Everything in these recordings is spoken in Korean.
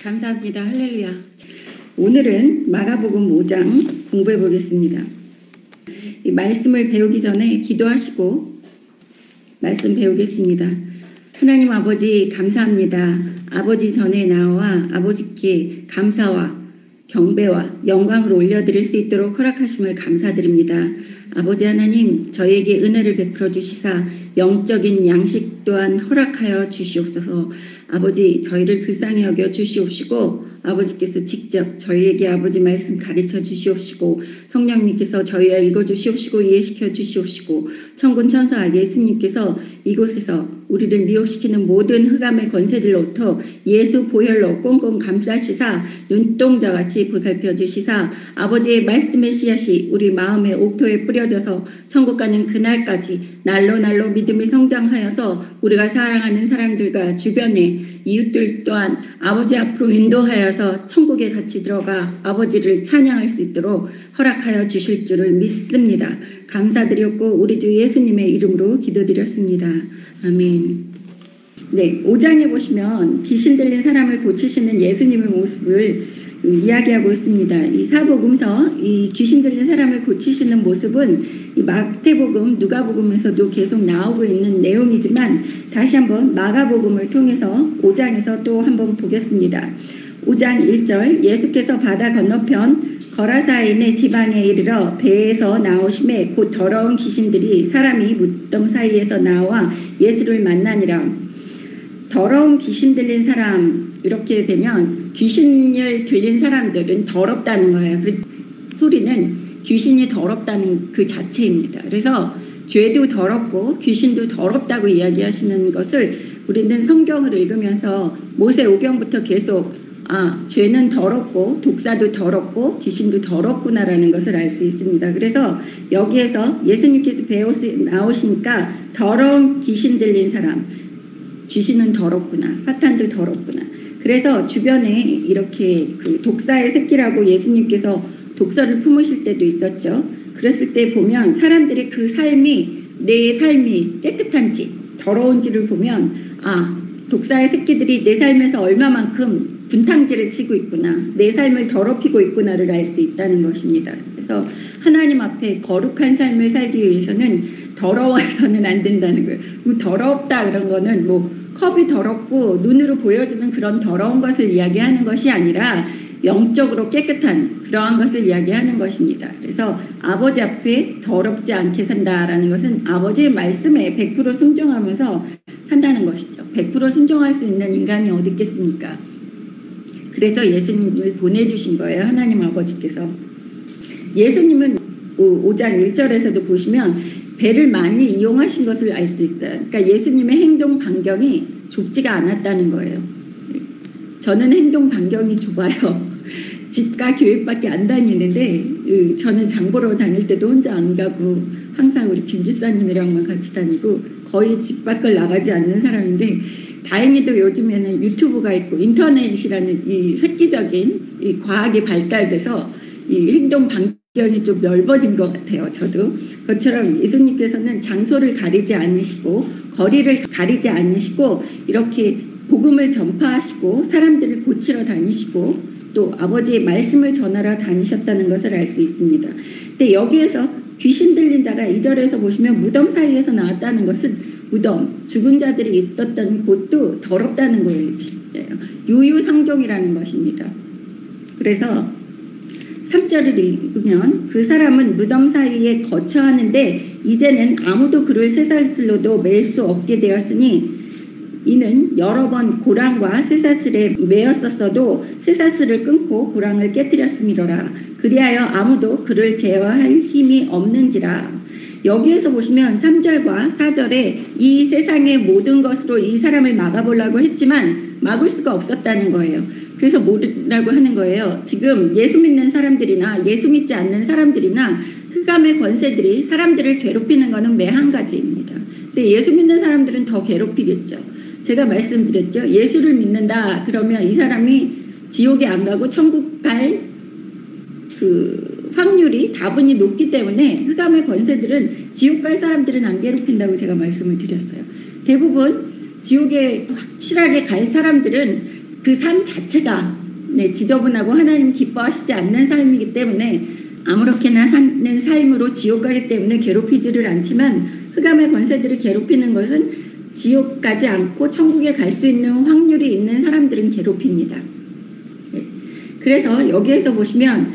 감사합니다. 할렐루야. 오늘은 마가복음 5장 공부해 보겠습니다. 이 말씀을 배우기 전에 기도하시고 말씀 배우겠습니다. 하나님 아버지 감사합니다. 아버지 전에 나와 아버지께 감사와 경배와 영광을 올려드릴 수 있도록 허락하심을 감사드립니다. 아버지 하나님, 저희에게 은혜를 베풀어 주시사 영적인 양식 또한 허락하여 주시옵소서. 아버지, 저희를 불쌍히 여겨 주시옵시고 아버지께서 직접 저희에게 아버지 말씀 가르쳐 주시옵시고 성령님께서 저희와 읽어주시옵시고 이해시켜 주시옵시고 천군 천사 예수님께서 이곳에서 우리를 미혹시키는 모든 흑암의 권세들로부터 예수 보혈로 꽁꽁 감싸시사 눈동자같이 보살펴 주시사 아버지의 말씀의 씨앗이 우리 마음의 옥토에 뿌려져서 천국 가는 그날까지 날로 믿음이 성장하여서 우리가 사랑하는 사람들과 주변의 이웃들 또한 아버지 앞으로 인도하여서 천국에 같이 들어가 아버지를 찬양할 수 있도록 허락하여 주실 줄을 믿습니다. 감사드렸고 우리 주 예수님의 이름으로 기도드렸습니다. 아멘. 네, 5장에 보시면 귀신 들린 사람을 고치시는 예수님의 모습을 이야기하고 있습니다. 이 사복음서 이 귀신 들린 사람을 고치시는 모습은 이 마태복음, 누가복음에서도 계속 나오고 있는 내용이지만 다시 한번 마가복음을 통해서 5장에서 또 한번 보겠습니다. 5장 1절 예수께서 바다 건너편 거라사인의 지방에 이르러 배에서 나오심에 곧 더러운 귀신들이 사람이 무덤 사이에서 나와 예수를 만나니라. 더러운 귀신 들린 사람 이렇게 되면 귀신을 들린 사람들은 더럽다는 거예요. 그 소리는 귀신이 더럽다는 그 자체입니다. 그래서 죄도 더럽고 귀신도 더럽다고 이야기하시는 것을 우리는 성경을 읽으면서 모세오경부터 계속 죄는 더럽고 독사도 더럽고 귀신도 더럽구나라는 것을 알 수 있습니다. 그래서 여기에서 예수님께서 나오시니까 더러운 귀신 들린 사람, 귀신은 더럽구나, 사탄도 더럽구나. 그래서 주변에 이렇게 그 독사의 새끼라고 예수님께서 독서를 품으실 때도 있었죠. 그랬을 때 보면 사람들이 그 삶이 내 삶이 깨끗한지 더러운지를 보면 독사의 새끼들이 내 삶에서 얼마만큼 분탕질을 치고 있구나, 내 삶을 더럽히고 있구나를 알 수 있다는 것입니다. 그래서 하나님 앞에 거룩한 삶을 살기 위해서는 더러워서는 안 된다는 거예요. 더럽다 그런 거는 뭐 컵이 더럽고 눈으로 보여주는 그런 더러운 것을 이야기하는 것이 아니라 영적으로 깨끗한 그러한 것을 이야기하는 것입니다. 그래서 아버지 앞에 더럽지 않게 산다라는 것은 아버지의 말씀에 100% 순종하면서 산다는 것이죠. 100% 순종할 수 있는 인간이 어디 있겠습니까? 그래서 예수님을 보내주신 거예요. 하나님 아버지께서. 예수님은 5장 1절에서도 보시면 배를 많이 이용하신 것을 알 수 있어요. 그러니까 예수님의 행동 반경이 좁지가 않았다는 거예요. 저는 행동 반경이 좁아요. 집과 교회밖에 안 다니는데 저는 장 보러 다닐 때도 혼자 안 가고 항상 우리 김 집사님이랑만 같이 다니고 거의 집 밖을 나가지 않는 사람인데 다행히도 요즘에는 유튜브가 있고 인터넷이라는 이 획기적인 이 과학이 발달돼서 이 행동 반경이 좀 넓어진 것 같아요. 저도 그것처럼 예수님께서는 장소를 가리지 않으시고 거리를 가리지 않으시고 이렇게 복음을 전파하시고 사람들을 고치러 다니시고 또 아버지의 말씀을 전하러 다니셨다는 것을 알 수 있습니다. 근데 여기에서 귀신 들린 자가 2절에서 보시면 무덤 사이에서 나왔다는 것은 무덤, 죽은 자들이 있었던 곳도 더럽다는 거예요. 유유상종이라는 것입니다. 그래서 3절을 읽으면 그 사람은 무덤 사이에 거처하는데 이제는 아무도 그를 쇠사슬로도 맬 수 없게 되었으니 이는 여러 번 고랑과 쇠사슬에 매였었어도 쇠사슬을 끊고 고랑을 깨뜨렸음이로라. 그리하여 아무도 그를 제어할 힘이 없는지라. 여기에서 보시면 3절과 4절에 이 세상의 모든 것으로 이 사람을 막아보려고 했지만 막을 수가 없었다는 거예요. 그래서 뭐라고 하는 거예요? 지금 예수 믿는 사람들이나 예수 믿지 않는 사람들이나 흑암의 권세들이 사람들을 괴롭히는 것은 매 한 가지입니다. 근데 예수 믿는 사람들은 더 괴롭히겠죠. 제가 말씀드렸죠. 예수를 믿는다 그러면 이 사람이 지옥에 안 가고 천국 갈 그 확률이 다분히 높기 때문에 흑암의 권세들은 지옥 갈 사람들은 안 괴롭힌다고 제가 말씀을 드렸어요. 대부분 지옥에 확실하게 갈 사람들은 그 삶 자체가 지저분하고 하나님 기뻐하시지 않는 삶이기 때문에 아무렇게나 사는 삶으로 지옥 가기 때문에 괴롭히지를 않지만 흑암의 권세들을 괴롭히는 것은 지옥 가지 않고 천국에 갈 수 있는 확률이 있는 사람들은 괴롭힙니다. 그래서 여기에서 보시면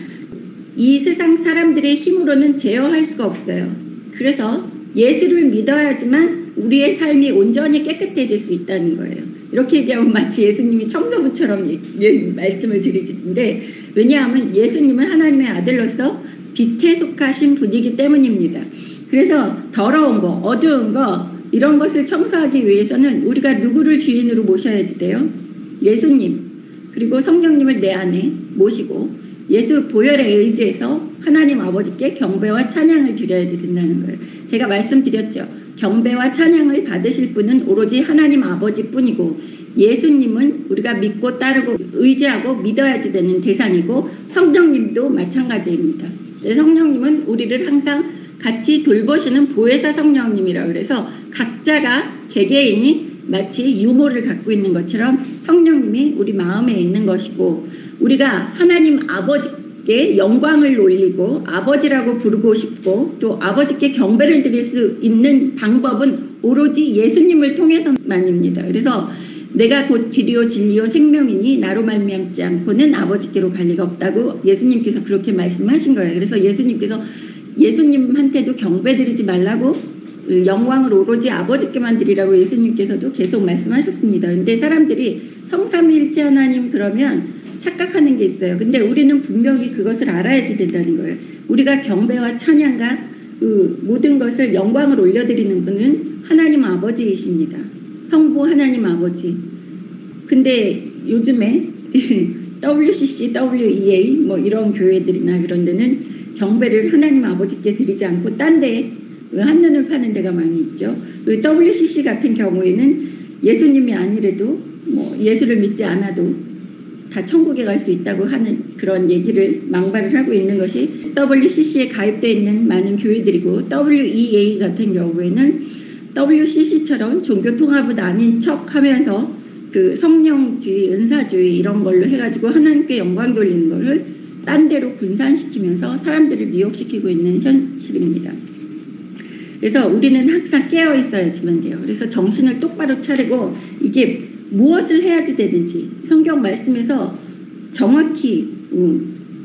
이 세상 사람들의 힘으로는 제어할 수가 없어요. 그래서 예수를 믿어야지만 우리의 삶이 온전히 깨끗해질 수 있다는 거예요. 이렇게 얘기하면 마치 예수님이 청소부처럼 말씀을 드리는데, 왜냐하면 예수님은 하나님의 아들로서 빛에 속하신 분이기 때문입니다. 그래서 더러운 거, 어두운 거 이런 것을 청소하기 위해서는 우리가 누구를 주인으로 모셔야지 돼요? 예수님, 그리고 성령님을 내 안에 모시고 예수 보혈에 의지해서 하나님 아버지께 경배와 찬양을 드려야지 된다는 거예요. 제가 말씀드렸죠. 경배와 찬양을 받으실 분은 오로지 하나님 아버지뿐이고 예수님은 우리가 믿고 따르고 의지하고 믿어야지 되는 대상이고 성령님도 마찬가지입니다. 성령님은 우리를 항상 같이 돌보시는 보혜사 성령님이라고 그래서 각자가 개개인이 마치 유모를 갖고 있는 것처럼 성령님이 우리 마음에 있는 것이고, 우리가 하나님 아버지께 영광을 올리고 아버지라고 부르고 싶고 또 아버지께 경배를 드릴 수 있는 방법은 오로지 예수님을 통해서만입니다. 그래서 내가 곧 길이요 진리요 생명이니 나로 말미암지 않고는 아버지께로 갈 리가 없다고 예수님께서 그렇게 말씀하신 거예요. 그래서 예수님한테도 경배드리지 말라고, 영광을 오로지 아버지께만 드리라고 예수님께서도 계속 말씀하셨습니다. 근데 사람들이 성삼위일체 하나님 그러면 착각하는 게 있어요. 근데 우리는 분명히 그것을 알아야지 된다는 거예요. 우리가 경배와 찬양과 모든 것을 영광을 올려드리는 분은 하나님 아버지이십니다. 성부 하나님 아버지. 근데 요즘에 WCC, WEA 뭐 이런 교회들이나 그런 데는 경배를 하나님 아버지께 드리지 않고 딴 데에 한눈을 파는 데가 많이 있죠. WCC 같은 경우에는 예수님이 아니래도 뭐 예수를 믿지 않아도 다 천국에 갈 수 있다고 하는 그런 얘기를 망발을 하고 있는 것이 WCC에 가입되어 있는 많은 교회들이고, WEA 같은 경우에는 WCC처럼 종교통합은 아닌 척 하면서 그 성령주의, 은사주의 이런 걸로 해가지고 하나님께 영광 돌리는 거를 딴 데로 분산시키면서 사람들을 미혹시키고 있는 현실입니다. 그래서 우리는 항상 깨어 있어야지만 돼요. 그래서 정신을 똑바로 차리고 이게 무엇을 해야지 되는지 성경 말씀에서 정확히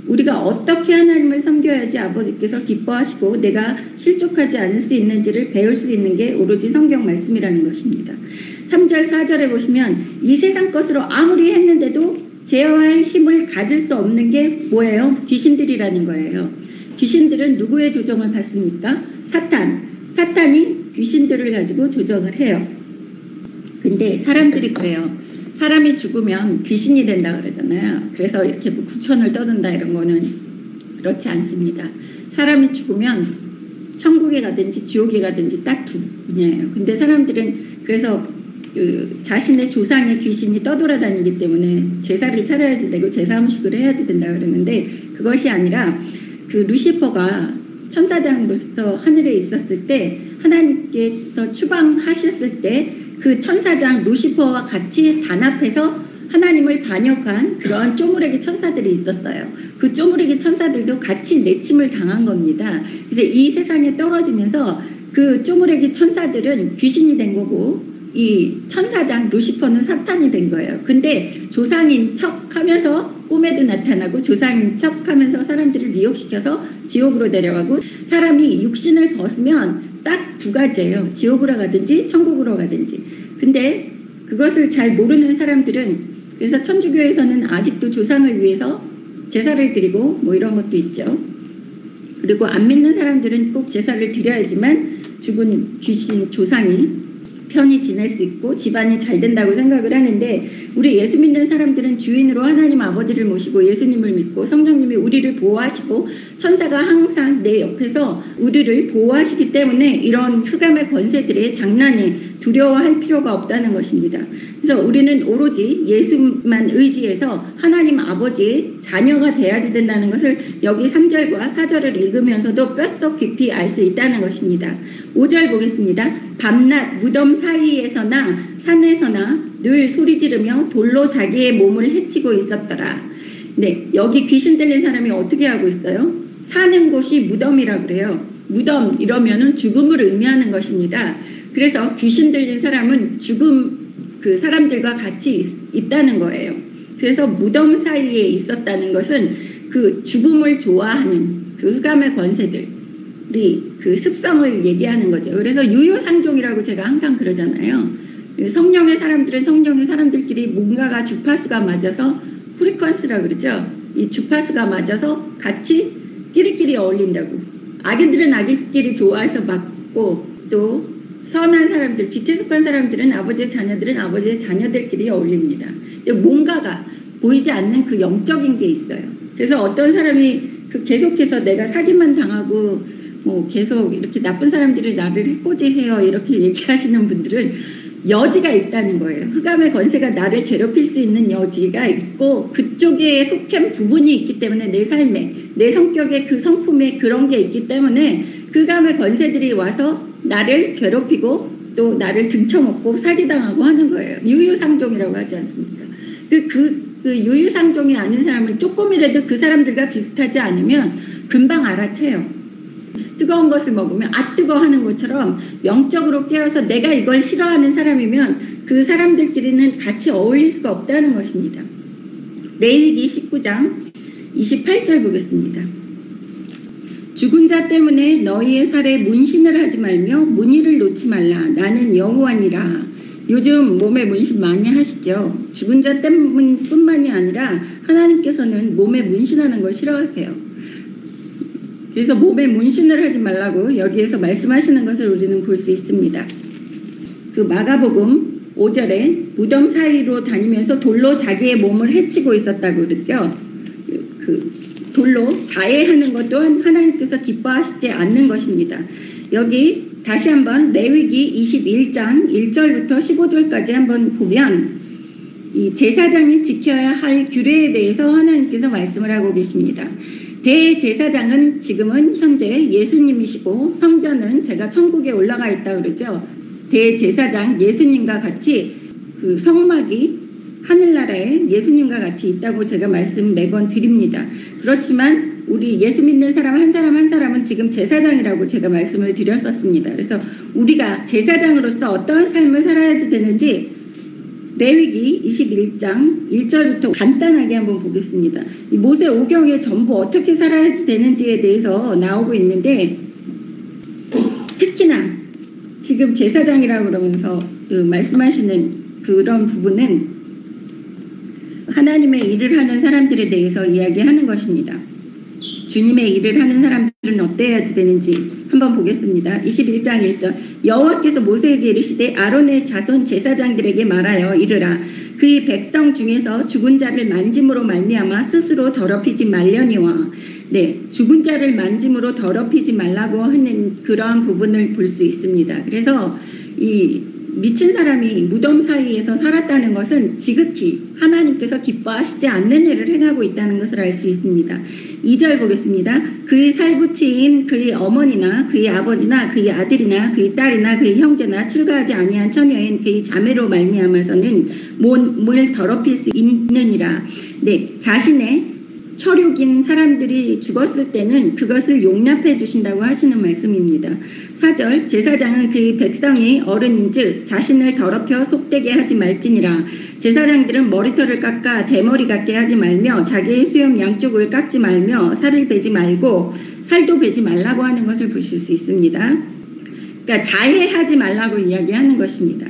우리가 어떻게 하나님을 섬겨야지 아버지께서 기뻐하시고 내가 실족하지 않을 수 있는지를 배울 수 있는 게 오로지 성경 말씀이라는 것입니다. 3절 4절에 보시면 이 세상 것으로 아무리 했는데도 제어할 힘을 가질 수 없는 게 뭐예요? 귀신들이라는 거예요. 귀신들은 누구의 조정을 받습니까? 사탄이 귀신들을 가지고 조정을 해요. 근데 사람들이 그래요. 사람이 죽으면 귀신이 된다 그러잖아요. 그래서 이렇게 뭐 구천을 떠든다 이런 거는 그렇지 않습니다. 사람이 죽으면 천국에 가든지 지옥에 가든지 딱 두 분야예요. 근데 사람들은 그래서 자신의 조상의 귀신이 떠돌아다니기 때문에 제사를 차려야지 되고 제사 음식을 해야지 된다 그러는데, 그것이 아니라 그 루시퍼가 천사장으로서 하늘에 있었을 때 하나님께서 추방하셨을 때 그 천사장 루시퍼와 같이 단합해서 하나님을 반역한 그러한 쪼무레기 천사들이 있었어요. 그 쪼무레기 천사들도 같이 내침을 당한 겁니다. 그래서 이 세상에 떨어지면서 그 쪼무레기 천사들은 귀신이 된 거고 이 천사장 루시퍼는 사탄이 된 거예요. 근데 조상인 척 하면서 꿈에도 나타나고 조상인 척 하면서 사람들을 미혹시켜서 지옥으로 데려가고, 사람이 육신을 벗으면 딱 두 가지예요. 지옥으로 가든지 천국으로 가든지. 근데 그것을 잘 모르는 사람들은, 그래서 천주교에서는 아직도 조상을 위해서 제사를 드리고 뭐 이런 것도 있죠. 그리고 안 믿는 사람들은 꼭 제사를 드려야지만 죽은 귀신 조상이 편히 지낼 수 있고 집안이 잘 된다고 생각을 하는데, 우리 예수 믿는 사람들은 주인으로 하나님 아버지를 모시고 예수님을 믿고 성령님이 우리를 보호하시고 천사가 항상 내 옆에서 우리를 보호하시기 때문에 이런 흑암의 권세들의 장난에 두려워할 필요가 없다는 것입니다. 그래서 우리는 오로지 예수만 의지해서 하나님 아버지의 자녀가 돼야지 된다는 것을 여기 3절과 4절을 읽으면서도 뼛속 깊이 알 수 있다는 것입니다. 5절 보겠습니다. 밤낮 무덤 사이에서나 산에서나 늘 소리 지르며 돌로 자기의 몸을 해치고 있었더라. 네, 여기 귀신 들린 사람이 어떻게 하고 있어요? 사는 곳이 무덤이라고 그래요. 무덤 이러면은 죽음을 의미하는 것입니다. 그래서 귀신 들린 사람은 죽음 그 사람들과 같이 있다는 거예요. 그래서 무덤 사이에 있었다는 것은 그 죽음을 좋아하는 그 흑암의 권세들이 그 습성을 얘기하는 거죠. 그래서 유유상종이라고 제가 항상 그러잖아요. 성령의 사람들은 성령의 사람들끼리 뭔가가 주파수가 맞아서 프리퀀스라고 그러죠. 이 주파수가 맞아서 같이 끼리끼리 어울린다고. 악인들은 악인끼리 좋아해서 맞고 또 선한 사람들, 빛에 속한 사람들은 아버지의 자녀들은 아버지의 자녀들끼리 어울립니다. 뭔가가 보이지 않는 그 영적인 게 있어요. 그래서 어떤 사람이 그 계속해서 내가 사기만 당하고 뭐 계속 이렇게 나쁜 사람들이 나를 해코지해요 이렇게 얘기하시는 분들은 여지가 있다는 거예요. 흑암의 권세가 나를 괴롭힐 수 있는 여지가 있고 그쪽에 속한 부분이 있기 때문에 내 삶에 내 성격에 그 성품에 그런 게 있기 때문에 그 흑암의 권세들이 와서 나를 괴롭히고 또 나를 등쳐먹고 사기당하고 하는 거예요. 유유상종이라고 하지 않습니까? 그 유유상종이 아닌 사람은 조금이라도 그 사람들과 비슷하지 않으면 금방 알아채요. 뜨거운 것을 먹으면 뜨거워 하는 것처럼 영적으로 깨어서 내가 이걸 싫어하는 사람이면 그 사람들끼리는 같이 어울릴 수가 없다는 것입니다. 레위기 19장 28절 보겠습니다. 죽은 자 때문에 너희의 살에 문신을 하지 말며 문의를 놓지 말라. 나는 여호와니라. 요즘 몸에 문신 많이 하시죠. 죽은 자 때문뿐만이 아니라 하나님께서는 몸에 문신하는 거 싫어하세요. 그래서 몸에 문신을 하지 말라고 여기에서 말씀하시는 것을 우리는 볼 수 있습니다. 그 마가복음 5절에 무덤 사이로 다니면서 돌로 자기의 몸을 해치고 있었다고 그랬죠. 그 돌로 자해하는 것 또한 하나님께서 기뻐하시지 않는 것입니다. 여기 다시 한번 레위기 21장 1절부터 15절까지 한번 보면 이 제사장이 지켜야 할 규례에 대해서 하나님께서 말씀을 하고 계십니다. 대제사장은 지금은 현재 예수님이시고 성전은 제가 천국에 올라가 있다고 그러죠. 대제사장 예수님과 같이 그 성막이 하늘나라에 예수님과 같이 있다고 제가 말씀 매번 드립니다. 그렇지만 우리 예수 믿는 사람 한 사람은 지금 제사장이라고 제가 말씀을 드렸었습니다. 그래서 우리가 제사장으로서 어떠한 삶을 살아야지 되는지 레위기 21장 1절부터 간단하게 한번 보겠습니다. 이 모세 오경에 전부 어떻게 살아야지 되는지에 대해서 나오고 있는데 특히나 지금 제사장이라고 그러면서 말씀하시는 그런 부분은 하나님의 일을 하는 사람들에 대해서 이야기하는 것입니다. 주님의 일을 하는 사람들은 어때야지 되는지 한번 보겠습니다. 21장 1절 여호와께서 모세에게 이르시되 아론의 자손 제사장들에게 말하여 이르라. 그의 백성 중에서 죽은 자를 만짐으로 말미암아 스스로 더럽히지 말려니와. 네, 죽은 자를 만짐으로 더럽히지 말라고 하는 그러한 부분을 볼 수 있습니다. 그래서 이 미친 사람이 무덤 사이에서 살았다는 것은 지극히 하나님께서 기뻐하시지 않는 일을 행하고 있다는 것을 알 수 있습니다. 2절 보겠습니다. 그의 살부치인 그의 어머니나 그의 아버지나 그의 아들이나 그의 딸이나 그의 형제나 출가하지 아니한 처녀인 그의 자매로 말미암아서는 몸을 더럽힐 수 있느니라. 네, 자신의 혈육인 사람들이 죽었을 때는 그것을 용납해 주신다고 하시는 말씀입니다. 4절 제사장은 그의 백성이 어른인즉 자신을 더럽혀 속되게 하지 말지니라. 제사장들은 머리털을 깎아 대머리 같게 하지 말며 자기의 수염 양쪽을 깎지 말며 살을 베지 말고 살도 베지 말라고 하는 것을 보실 수 있습니다. 그러니까 자해하지 말라고 이야기하는 것입니다.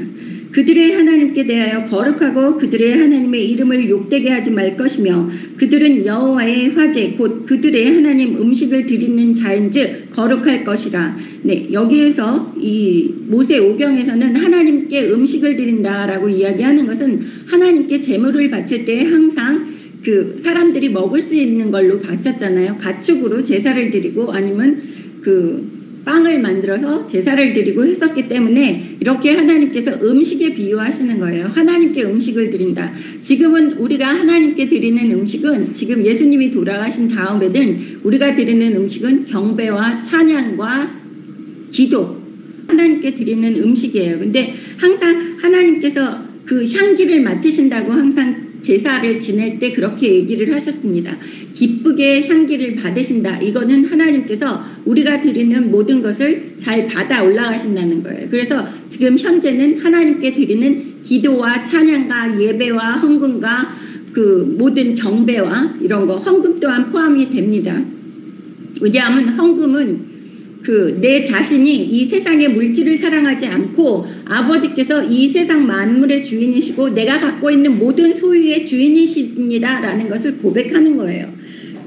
그들의 하나님께 대하여 거룩하고 그들의 하나님의 이름을 욕되게 하지 말 것이며 그들은 여호와의 화제 곧 그들의 하나님 음식을 드리는 자인즉 거룩할 것이라. 네, 여기에서 이 모세 오경에서는 하나님께 음식을 드린다라고 이야기하는 것은 하나님께 제물을 바칠 때 항상 그 사람들이 먹을 수 있는 걸로 바쳤잖아요. 가축으로 제사를 드리고 아니면 그 빵을 만들어서 제사를 드리고 했었기 때문에 이렇게 하나님께서 음식에 비유하시는 거예요. 하나님께 음식을 드린다. 지금은 우리가 하나님께 드리는 음식은 지금 예수님이 돌아가신 다음에는 우리가 드리는 음식은 경배와 찬양과 기도, 하나님께 드리는 음식이에요. 근데 항상 하나님께서 그 향기를 맡으신다고 항상 제사를 지낼 때 그렇게 얘기를 하셨습니다. 기쁘게 향기를 받으신다. 이거는 하나님께서 우리가 드리는 모든 것을 잘 받아 올라가신다는 거예요. 그래서 지금 현재는 하나님께 드리는 기도와 찬양과 예배와 헌금과 그 모든 경배와 이런 거, 헌금 또한 포함이 됩니다. 왜냐하면 헌금은 내 자신이 이 세상의 물질을 사랑하지 않고 아버지께서 이 세상 만물의 주인이시고 내가 갖고 있는 모든 소유의 주인이십니다 라는 것을 고백하는 거예요.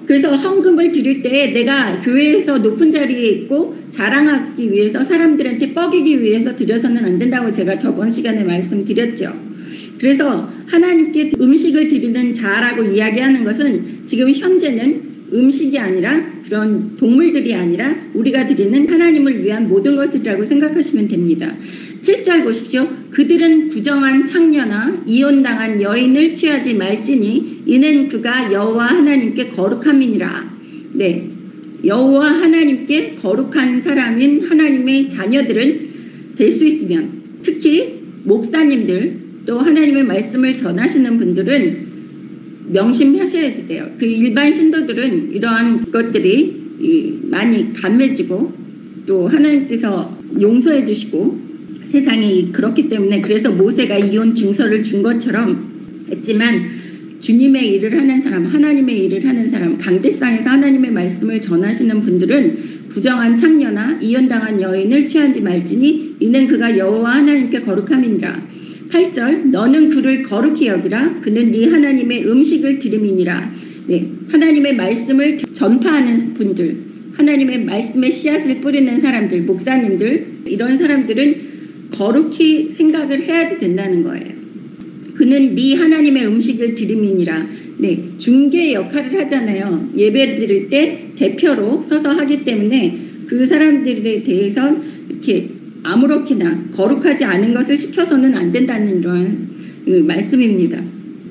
그래서 헌금을 드릴 때 내가 교회에서 높은 자리에 있고 자랑하기 위해서 사람들한테 뻐기기 위해서 드려서는 안 된다고 제가 저번 시간에 말씀드렸죠. 그래서 하나님께 음식을 드리는 자라고 이야기하는 것은 지금 현재는 음식이 아니라 그런 동물들이 아니라 우리가 드리는 하나님을 위한 모든 것이라고 생각하시면 됩니다. 7절 보십시오. 그들은 부정한 창녀나 이혼당한 여인을 취하지 말지니 이는 그가 여호와 하나님께 거룩함이니라. 네, 여호와 하나님께 거룩한 사람인 하나님의 자녀들은 될 수 있으면 특히 목사님들 또 하나님의 말씀을 전하시는 분들은 명심하셔야지 돼요. 그 일반 신도들은 이러한 것들이 많이 감해지고 또 하나님께서 용서해 주시고 세상이 그렇기 때문에 그래서 모세가 이혼 증서를 준 것처럼 했지만 주님의 일을 하는 사람, 하나님의 일을 하는 사람, 강대상에서 하나님의 말씀을 전하시는 분들은 부정한 창녀나 이혼당한 여인을 취하지 말지니 이는 그가 여호와 하나님께 거룩함이니라. 8절 너는 그를 거룩히 여기라 그는 네 하나님의 음식을 드림이니라. 네, 하나님의 말씀을 전파하는 분들, 하나님의 말씀의 씨앗을 뿌리는 사람들, 목사님들 이런 사람들은 거룩히 생각을 해야지 된다는 거예요. 그는 네 하나님의 음식을 드림이니라. 네, 중개 역할을 하잖아요. 예배 드릴 때 대표로 서서 하기 때문에 그 사람들에 대해서 이렇게 아무렇게나 거룩하지 않은 것을 시켜서는 안 된다는 이러한 말씀입니다.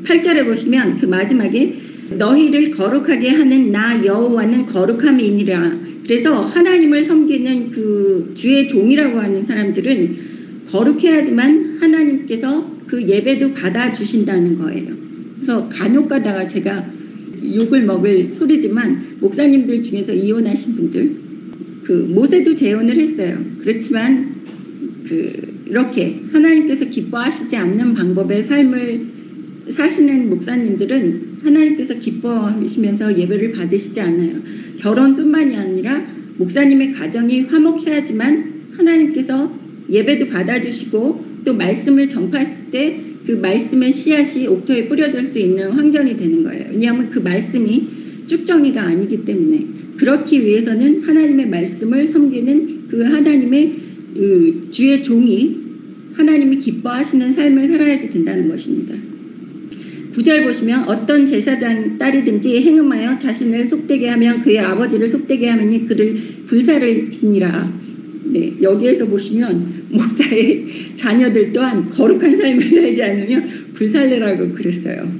8절에 보시면 그 마지막에 너희를 거룩하게 하는 나 여호와는 거룩함이니라. 그래서 하나님을 섬기는 그 주의 종이라고 하는 사람들은 거룩해야지만 하나님께서 그 예배도 받아주신다는 거예요. 그래서 간혹 가다가 제가 욕을 먹을 소리지만 목사님들 중에서 이혼하신 분들 그 모세도 재혼을 했어요. 그렇지만 이렇게 하나님께서 기뻐하시지 않는 방법의 삶을 사시는 목사님들은 하나님께서 기뻐하시면서 예배를 받으시지 않아요. 결혼뿐만이 아니라 목사님의 가정이 화목해야지만 하나님께서 예배도 받아주시고 또 말씀을 전파했을 때 그 말씀의 씨앗이 옥토에 뿌려질 수 있는 환경이 되는 거예요. 왜냐하면 그 말씀이 쭉정이가 아니기 때문에 그렇기 위해서는 하나님의 말씀을 섬기는 그 하나님의 주의 종이 하나님이 기뻐하시는 삶을 살아야지 된다는 것입니다. 9절 보시면 어떤 제사장 딸이든지 행음하여 자신을 속되게 하면 그의 아버지를 속되게 하면 그를 불사를 지니라. 네, 여기에서 보시면 목사의 자녀들 또한 거룩한 삶을 살지 않으면 불살래라고 그랬어요.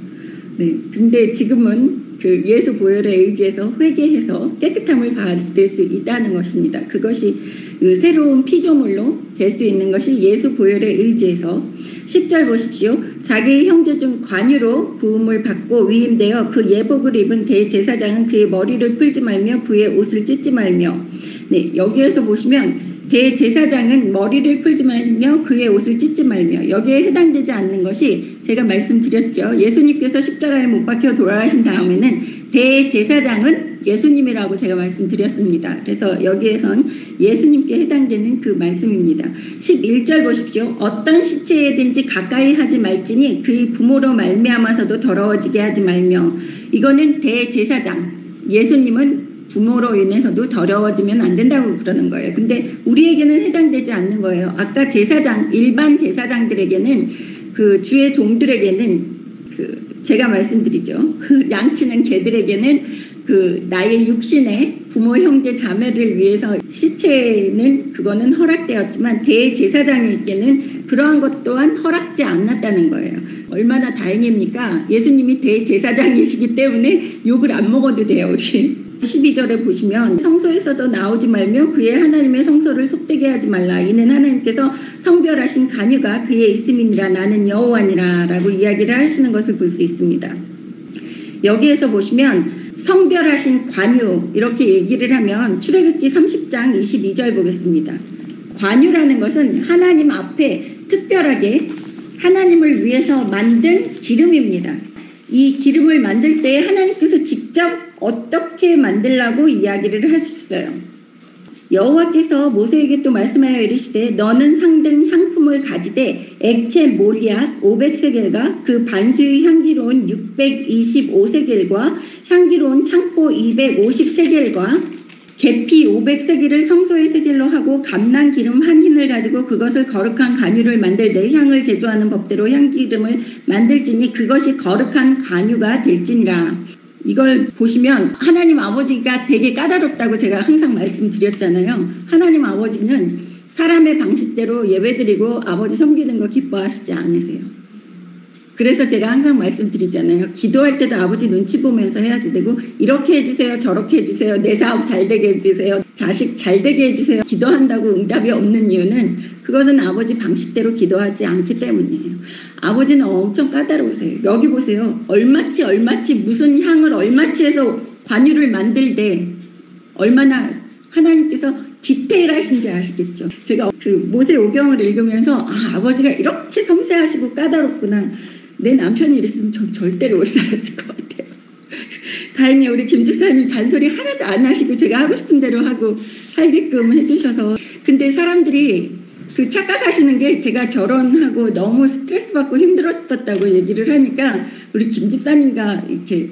네, 근데 지금은 그 예수 보혈에 의지해서 회개해서 깨끗함을 받을 수 있다는 것입니다. 그것이 그 새로운 피조물로 될 수 있는 것이 예수 보혈에 의지해서 10절 보십시오. 자기의 형제 중 관유로 부음을 받고 위임되어 그 예복을 입은 대제사장은 그의 머리를 풀지 말며 그의 옷을 찢지 말며. 네, 여기에서 보시면 대제사장은 머리를 풀지 말며 그의 옷을 찢지 말며 여기에 해당되지 않는 것이 제가 말씀드렸죠. 예수님께서 십자가에 못 박혀 돌아가신 다음에는 대제사장은 예수님이라고 제가 말씀드렸습니다. 그래서 여기에선 예수님께 해당되는 그 말씀입니다. 11절 보십시오. 어떤 시체에든지 가까이 하지 말지니 그의 부모로 말미암아서도 더러워지게 하지 말며. 이거는 대제사장, 예수님은 부모로 인해서도 더러워지면 안 된다고 그러는 거예요. 근데 우리에게는 해당되지 않는 거예요. 아까 제사장, 일반 제사장들에게는 그 주의 종들에게는 제가 말씀드리죠. 양치는 개들에게는 그 나의 육신의 부모 형제 자매를 위해서 시체는 그거는 허락되었지만 대제사장에게는 그러한 것 또한 허락지 않았다는 거예요. 얼마나 다행입니까? 예수님이 대제사장이시기 때문에 욕을 안 먹어도 돼요. 우리 12절에 보시면 성소에서도 나오지 말며 그의 하나님의 성소를 속되게 하지 말라. 이는 하나님께서 성별하신 간유가 그에 있음이니라. 나는 여호와니라 라고 이야기를 하시는 것을 볼 수 있습니다. 여기에서 보시면 성별하신 관유 이렇게 얘기를 하면 출애굽기 30장 22절 보겠습니다. 관유라는 것은 하나님 앞에 특별하게 하나님을 위해서 만든 기름입니다. 이 기름을 만들 때 하나님께서 직접 어떻게 만들라고 이야기를 하셨어요. 여호와께서 모세에게 또 말씀하여 이르시되 너는 상등 향품을 가지되 액체 모리앗 500세겔과 그 반수의 향기로운 625세겔과 향기로운 창포 250세겔과 계피 500세겔을 성소의 세겔로 하고 감난 기름 한 흰을 가지고 그것을 거룩한 간유를 만들되 향을 제조하는 법대로 향기름을 만들지니 그것이 거룩한 간유가 될지니라. 이걸 보시면 하나님 아버지가 되게 까다롭다고 제가 항상 말씀드렸잖아요. 하나님 아버지는 사람의 방식대로 예배드리고 아버지 섬기는 거 기뻐하시지 않으세요. 그래서 제가 항상 말씀드리잖아요. 기도할 때도 아버지 눈치 보면서 해야지 되고 이렇게 해주세요. 저렇게 해주세요. 내 사업 잘 되게 해주세요. 자식 잘 되게 해주세요. 기도한다고 응답이 없는 이유는 그것은 아버지 방식대로 기도하지 않기 때문이에요. 아버지는 엄청 까다로우세요. 여기 보세요. 얼마치 무슨 향을 얼마치 해서 관유를 만들되 얼마나 하나님께서 디테일하신지 아시겠죠? 제가 그 모세 오경을 읽으면서 아버지가 이렇게 섬세하시고 까다롭구나. 내 남편이 이랬으면 전 절대로 못 살았을 것 같아요. 다행히 우리 김 집사님 잔소리 하나도 안 하시고 제가 하고 싶은 대로 하고 살게끔 해주셔서. 근데 사람들이 그 착각하시는 게 제가 결혼하고 너무 스트레스 받고 힘들었다고 얘기를 하니까 우리 김 집사님과 이렇게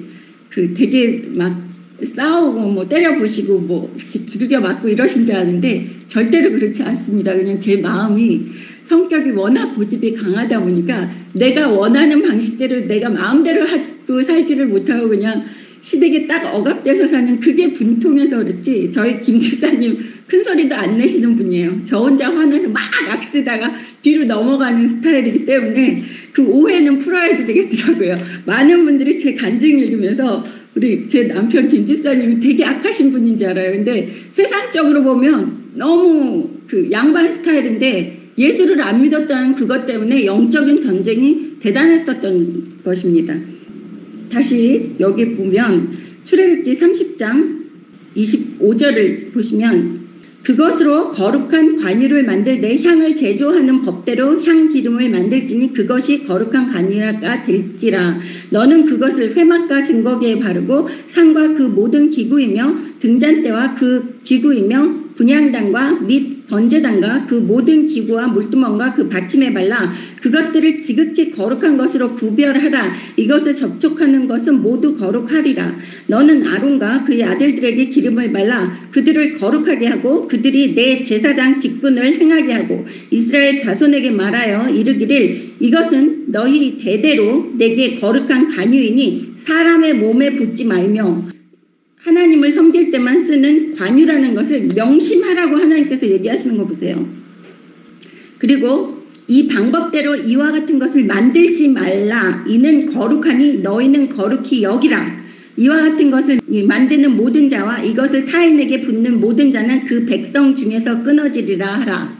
그 되게 막 싸우고 뭐 때려보시고 뭐 이렇게 두들겨 맞고 이러신 줄 아는데 절대로 그렇지 않습니다. 그냥 제 마음이 성격이 워낙 고집이 강하다 보니까 내가 원하는 방식대로 내가 마음대로 하고 살지를 못하고 그냥 시댁에 딱 억압돼서 사는 그게 분통해서 그렇지 저희 김 집사님 큰 소리도 안 내시는 분이에요. 저 혼자 화내서 막 쓰다가 뒤로 넘어가는 스타일이기 때문에 그 오해는 풀어야 되겠더라고요. 많은 분들이 제 간증 읽으면서 우리 제 남편 김 집사님이 되게 악하신 분인 줄 알아요. 근데 세상적으로 보면 너무 그 양반 스타일인데 예수를 안 믿었다는 그것 때문에 영적인 전쟁이 대단했던 것입니다. 다시 여기 보면 출애굽기 30장 25절을 보시면 그것으로 거룩한 관유를 만들되 향을 제조하는 법대로 향기름을 만들지니 그것이 거룩한 관유가 될지라. 너는 그것을 회막과 증거기에 바르고 상과 그 모든 기구이며 등잔대와 그 기구이며 분향단과 및 번제단과 그 모든 기구와 물두멍과 그 받침에 발라 그것들을 지극히 거룩한 것으로 구별하라. 이것을 접촉하는 것은 모두 거룩하리라. 너는 아론과 그의 아들들에게 기름을 발라 그들을 거룩하게 하고 그들이 내 제사장 직분을 행하게 하고 이스라엘 자손에게 말하여 이르기를 이것은 너희 대대로 내게 거룩한 관유이니 사람의 몸에 붙지 말며 하나님을 섬길 때만 쓰는 관유라는 것을 명심하라고 하나님께서 얘기하시는 거 보세요. 그리고 이 방법대로 이와 같은 것을 만들지 말라. 이는 거룩하니 너희는 거룩히 여기라. 이와 같은 것을 만드는 모든 자와 이것을 타인에게 붓는 모든 자는 그 백성 중에서 끊어지리라 하라.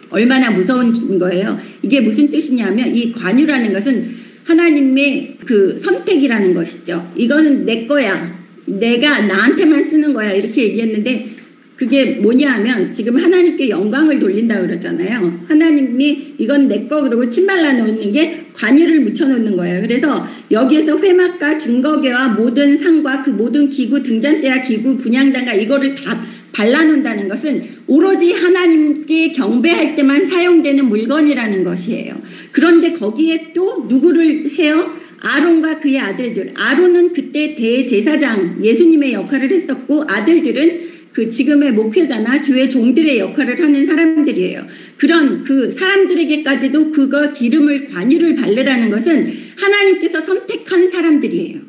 얼마나 무서운 거예요. 이게 무슨 뜻이냐면 이 관유라는 것은 하나님의 그 선택이라는 것이죠. 이거는 내 거야. 내가 나한테만 쓰는 거야 이렇게 얘기했는데 그게 뭐냐 하면 지금 하나님께 영광을 돌린다고 그러잖아요. 하나님이 이건 내 거 그러고 침 발라 놓는 게 관유를 묻혀 놓는 거예요. 그래서 여기에서 회막과 증거궤와 모든 상과 그 모든 기구 등잔대와 기구 분향단과 이거를 다 발라놓는다는 것은 오로지 하나님께 경배할 때만 사용되는 물건이라는 것이에요. 그런데 거기에 또 누구를 해요? 아론과 그의 아들들. 아론은 그때 대제사장 예수님의 역할을 했었고 아들들은 그 지금의 목회자나 주의 종들의 역할을 하는 사람들이에요. 그런 그 사람들에게까지도 그거 기름을 관유를 바르라는 것은 하나님께서 선택한 사람들이에요.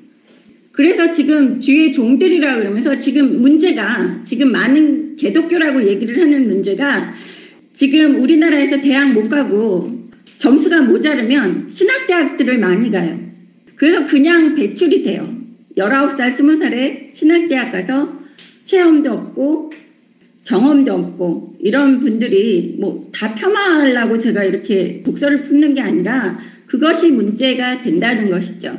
그래서 지금 주의 종들이라 그러면서 지금 문제가 지금 많은 개독교라고 얘기를 하는 문제가 지금 우리나라에서 대학 못 가고 점수가 모자르면 신학대학들을 많이 가요. 그래서 그냥 배출이 돼요. 19살, 20살에 신학대학 가서 체험도 없고 경험도 없고 이런 분들이 뭐 다 폄하하려고 제가 이렇게 독서를 품는 게 아니라 그것이 문제가 된다는 것이죠.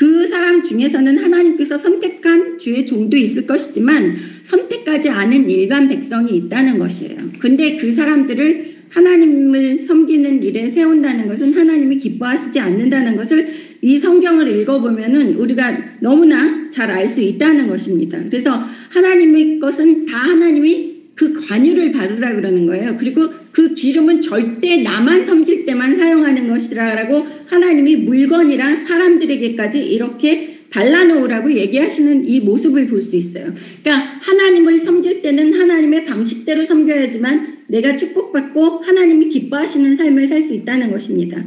그 사람 중에서는 하나님께서 선택한 주의 종도 있을 것이지만 선택하지 않은 일반 백성이 있다는 것이에요. 근데 그 사람들을 하나님을 섬기는 일에 세운다는 것은 하나님이 기뻐하시지 않는다는 것을 이 성경을 읽어보면은 우리가 너무나 잘 알 수 있다는 것입니다. 그래서 하나님의 것은 다 하나님이 그 관유를 받으라 그러는 거예요. 그리고 그 기름은 절대 나만 섬길 때만 사용하는 것이라고 하나님이 물건이랑 사람들에게까지 이렇게 발라놓으라고 얘기하시는 이 모습을 볼 수 있어요. 그러니까 하나님을 섬길 때는 하나님의 방식대로 섬겨야지만 내가 축복받고 하나님이 기뻐하시는 삶을 살 수 있다는 것입니다.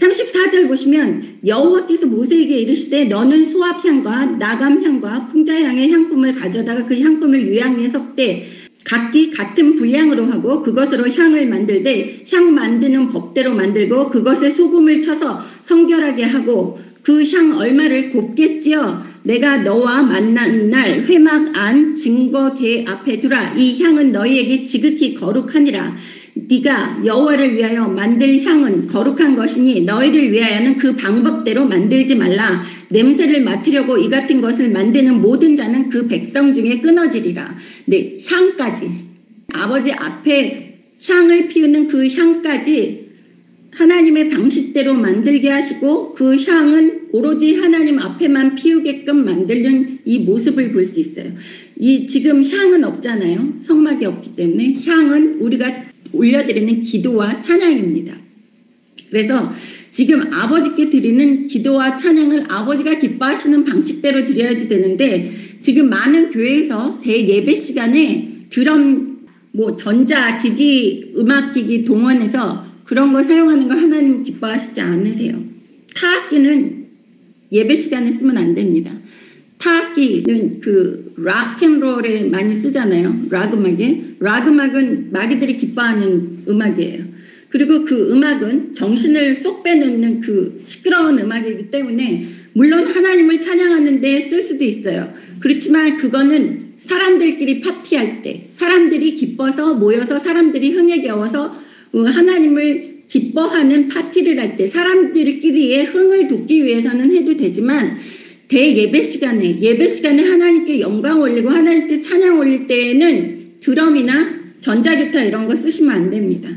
34절 보시면 여호와께서 모세에게 이르시되 너는 소합향과 나감향과 풍자향의 향품을 가져다가 그 향품을 유향에 섞되 각기 같은 분량으로 하고 그것으로 향을 만들되 향 만드는 법대로 만들고 그것에 소금을 쳐서 성결하게 하고 그 향 얼마를 곱게 찌어 내가 너와 만난 날 회막 안 증거궤 앞에 두라. 이 향은 너희에게 지극히 거룩하니라. 네가 여호와를 위하여 만들 향은 거룩한 것이니 너희를 위하여는 그 방법대로 만들지 말라. 냄새를 맡으려고 이 같은 것을 만드는 모든 자는 그 백성 중에 끊어지리라. 네, 향까지 아버지 앞에 향을 피우는 그 향까지 하나님의 방식대로 만들게 하시고 그 향은 오로지 하나님 앞에만 피우게끔 만드는 이 모습을 볼 수 있어요. 이 지금 향은 없잖아요. 성막이 없기 때문에 향은 우리가 올려드리는 기도와 찬양입니다. 그래서 지금 아버지께 드리는 기도와 찬양을 아버지가 기뻐하시는 방식대로 드려야지 되는데 지금 많은 교회에서 대예배 시간에 드럼, 전자기기, 음악기기 동원해서 그런 거 사용하는 거 하나님 기뻐하시지 않으세요. 타악기는 예배 시간에 쓰면 안 됩니다. 타악기는 그 락앤롤에 많이 쓰잖아요. 락 음악에. 락 음악은 마귀들이 기뻐하는 음악이에요. 그리고 그 음악은 정신을 쏙 빼놓는 그 시끄러운 음악이기 때문에 물론 하나님을 찬양하는 데 쓸 수도 있어요. 그렇지만 그거는 사람들끼리 파티할 때 사람들이 기뻐서 모여서 사람들이 흥에 겨워서 하나님을 기뻐하는 파티를 할 때 사람들끼리의 흥을 돋기 위해서는 해도 되지만 대예배 시간에 하나님께 영광 올리고 하나님께 찬양 올릴 때에는 드럼이나 전자기타 이런 거 쓰시면 안 됩니다.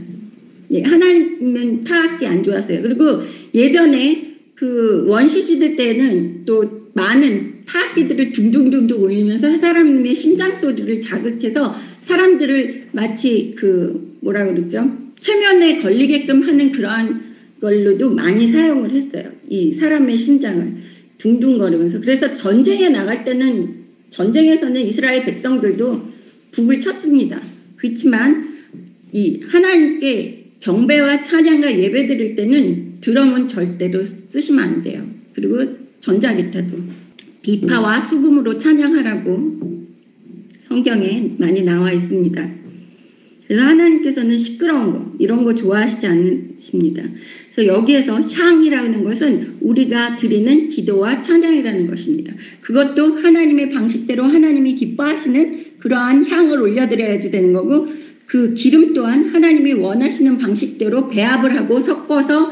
예, 하나님은 타악기 안 좋아하세요. 그리고 예전에 그 원시 시대 때는 또 많은 타악기들을 둥둥둥둥 울리면서 사람의 심장 소리를 자극해서 사람들을 마치 그 뭐라 그러죠? 최면에 걸리게끔 하는 그러한 걸로도 많이 사용을 했어요. 이 사람의 심장을 둥둥거리면서. 그래서 전쟁에 나갈 때는 전쟁에서는 이스라엘 백성들도 북을 쳤습니다. 그렇지만 이 하나님께 경배와 찬양과 예배 드릴 때는 드럼은 절대로 쓰시면 안 돼요. 그리고 전자기타도 비파와 수금으로 찬양하라고 성경에 많이 나와 있습니다. 그래서 하나님께서는 시끄러운 거 이런 거 좋아하시지 않으십니다. 그래서 여기에서 향이라는 것은 우리가 드리는 기도와 찬양이라는 것입니다. 그것도 하나님의 방식대로 하나님이 기뻐하시는 그러한 향을 올려드려야지 되는 거고 그 기름 또한 하나님이 원하시는 방식대로 배합을 하고 섞어서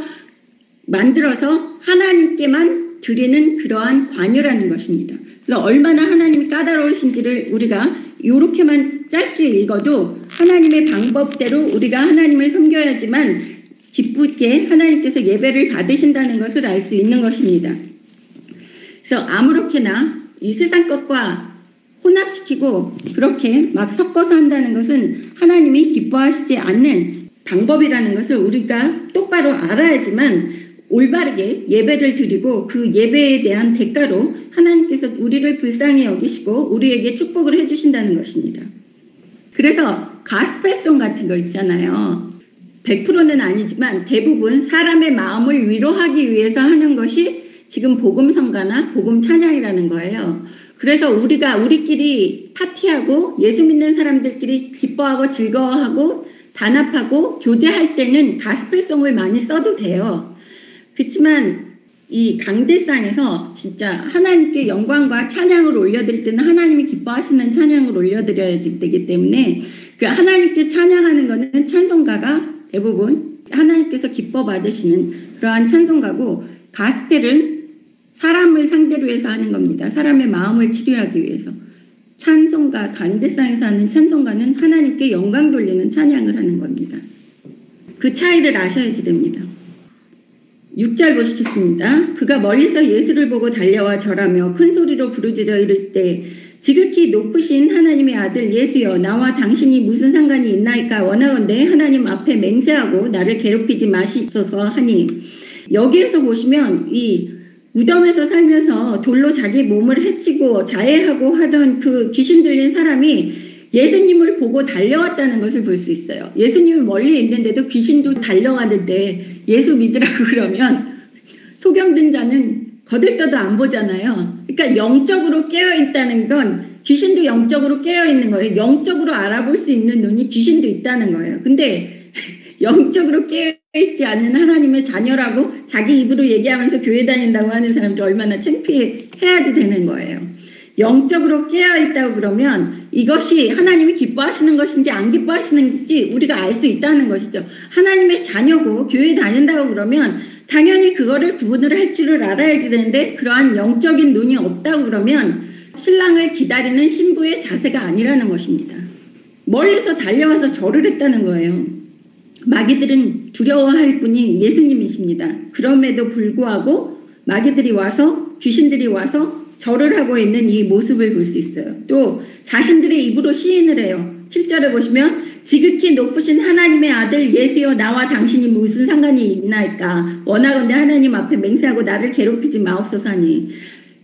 만들어서 하나님께만 드리는 그러한 관유라는 것입니다. 그래서 얼마나 하나님이 까다로우신지를 우리가 이렇게만 짧게 읽어도 하나님의 방법대로 우리가 하나님을 섬겨야지만 기쁘게 하나님께서 예배를 받으신다는 것을 알 수 있는 것입니다. 그래서 아무렇게나 이 세상 것과 혼합시키고 그렇게 막 섞어서 한다는 것은 하나님이 기뻐하시지 않는 방법이라는 것을 우리가 똑바로 알아야지만 올바르게 예배를 드리고 그 예배에 대한 대가로 하나님께서 우리를 불쌍히 여기시고 우리에게 축복을 해주신다는 것입니다. 그래서 가스펠송 같은 거 있잖아요. 100%는 아니지만 대부분 사람의 마음을 위로하기 위해서 하는 것이 지금 복음 성가나 복음 찬양이라는 거예요. 그래서 우리끼리 파티하고 예수 믿는 사람들끼리 기뻐하고 즐거워하고 단합하고 교제할 때는 가스펠송을 많이 써도 돼요. 그렇지만 이 강대상에서 진짜 하나님께 영광과 찬양을 올려드릴 때는 하나님이 기뻐하시는 찬양을 올려드려야 되기 때문에 그 하나님께 찬양하는 거는 찬송가가 대부분 하나님께서 기뻐 받으시는 그러한 찬송가고, 가스펠은 사람을 상대로 해서 하는 겁니다. 사람의 마음을 치료하기 위해서. 찬송가, 강대상에서 하는 찬송가는 하나님께 영광 돌리는 찬양을 하는 겁니다. 그 차이를 아셔야지 됩니다. 6절 보시겠습니다. 그가 멀리서 예수를 보고 달려와 절하며 큰 소리로 부르짖어 이를 때 지극히 높으신 하나님의 아들 예수여, 나와 당신이 무슨 상관이 있나이까? 원하건대 하나님 앞에 맹세하고 나를 괴롭히지 마시소서 하니, 여기에서 보시면 이 무덤에서 살면서 돌로 자기 몸을 해치고 자해하고 하던 그 귀신 들린 사람이 예수님을 보고 달려왔다는 것을 볼 수 있어요. 예수님이 멀리 있는데도 귀신도 달려가는데 예수 믿으라고 그러면 소경든 자는 거들떠도 안 보잖아요. 그러니까 영적으로 깨어있다는 건 귀신도 영적으로 깨어있는 거예요. 영적으로 알아볼 수 있는 눈이 귀신도 있다는 거예요. 근데 영적으로 깨어있지 않는 하나님의 자녀라고 자기 입으로 얘기하면서 교회 다닌다고 하는 사람도 얼마나 창피해야지 되는 거예요. 영적으로 깨어있다고 그러면 이것이 하나님이 기뻐하시는 것인지 안 기뻐하시는지 우리가 알 수 있다는 것이죠. 하나님의 자녀고 교회 다닌다고 그러면 당연히 그거를 구분을 할 줄을 알아야 되는데, 그러한 영적인 눈이 없다고 그러면 신랑을 기다리는 신부의 자세가 아니라는 것입니다. 멀리서 달려와서 절을 했다는 거예요. 마귀들은 두려워할 분이 예수님이십니다. 그럼에도 불구하고 마귀들이 와서, 귀신들이 와서 절을 하고 있는 이 모습을 볼 수 있어요. 또 자신들의 입으로 시인을 해요. 7절에 보시면 지극히 높으신 하나님의 아들 예수여, 나와 당신이 무슨 상관이 있나이까? 원하건대 하나님 앞에 맹세하고 나를 괴롭히지 마옵소서 하니,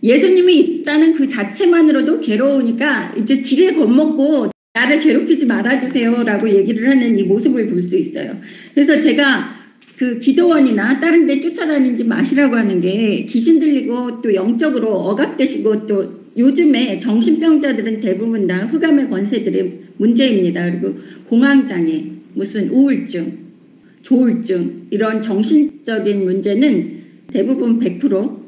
예수님이 있다는 그 자체만으로도 괴로우니까 이제 지레 겁먹고 나를 괴롭히지 말아주세요 라고 얘기를 하는 이 모습을 볼 수 있어요. 그래서 제가 그 기도원이나 다른 데 쫓아다니지 마시라고 하는 게, 귀신 들리고 또 영적으로 억압되시고 또 요즘에 정신병자들은 대부분 다 흑암의 권세들의 문제입니다. 그리고 공황장애, 무슨 우울증, 조울증, 이런 정신적인 문제는 대부분 100%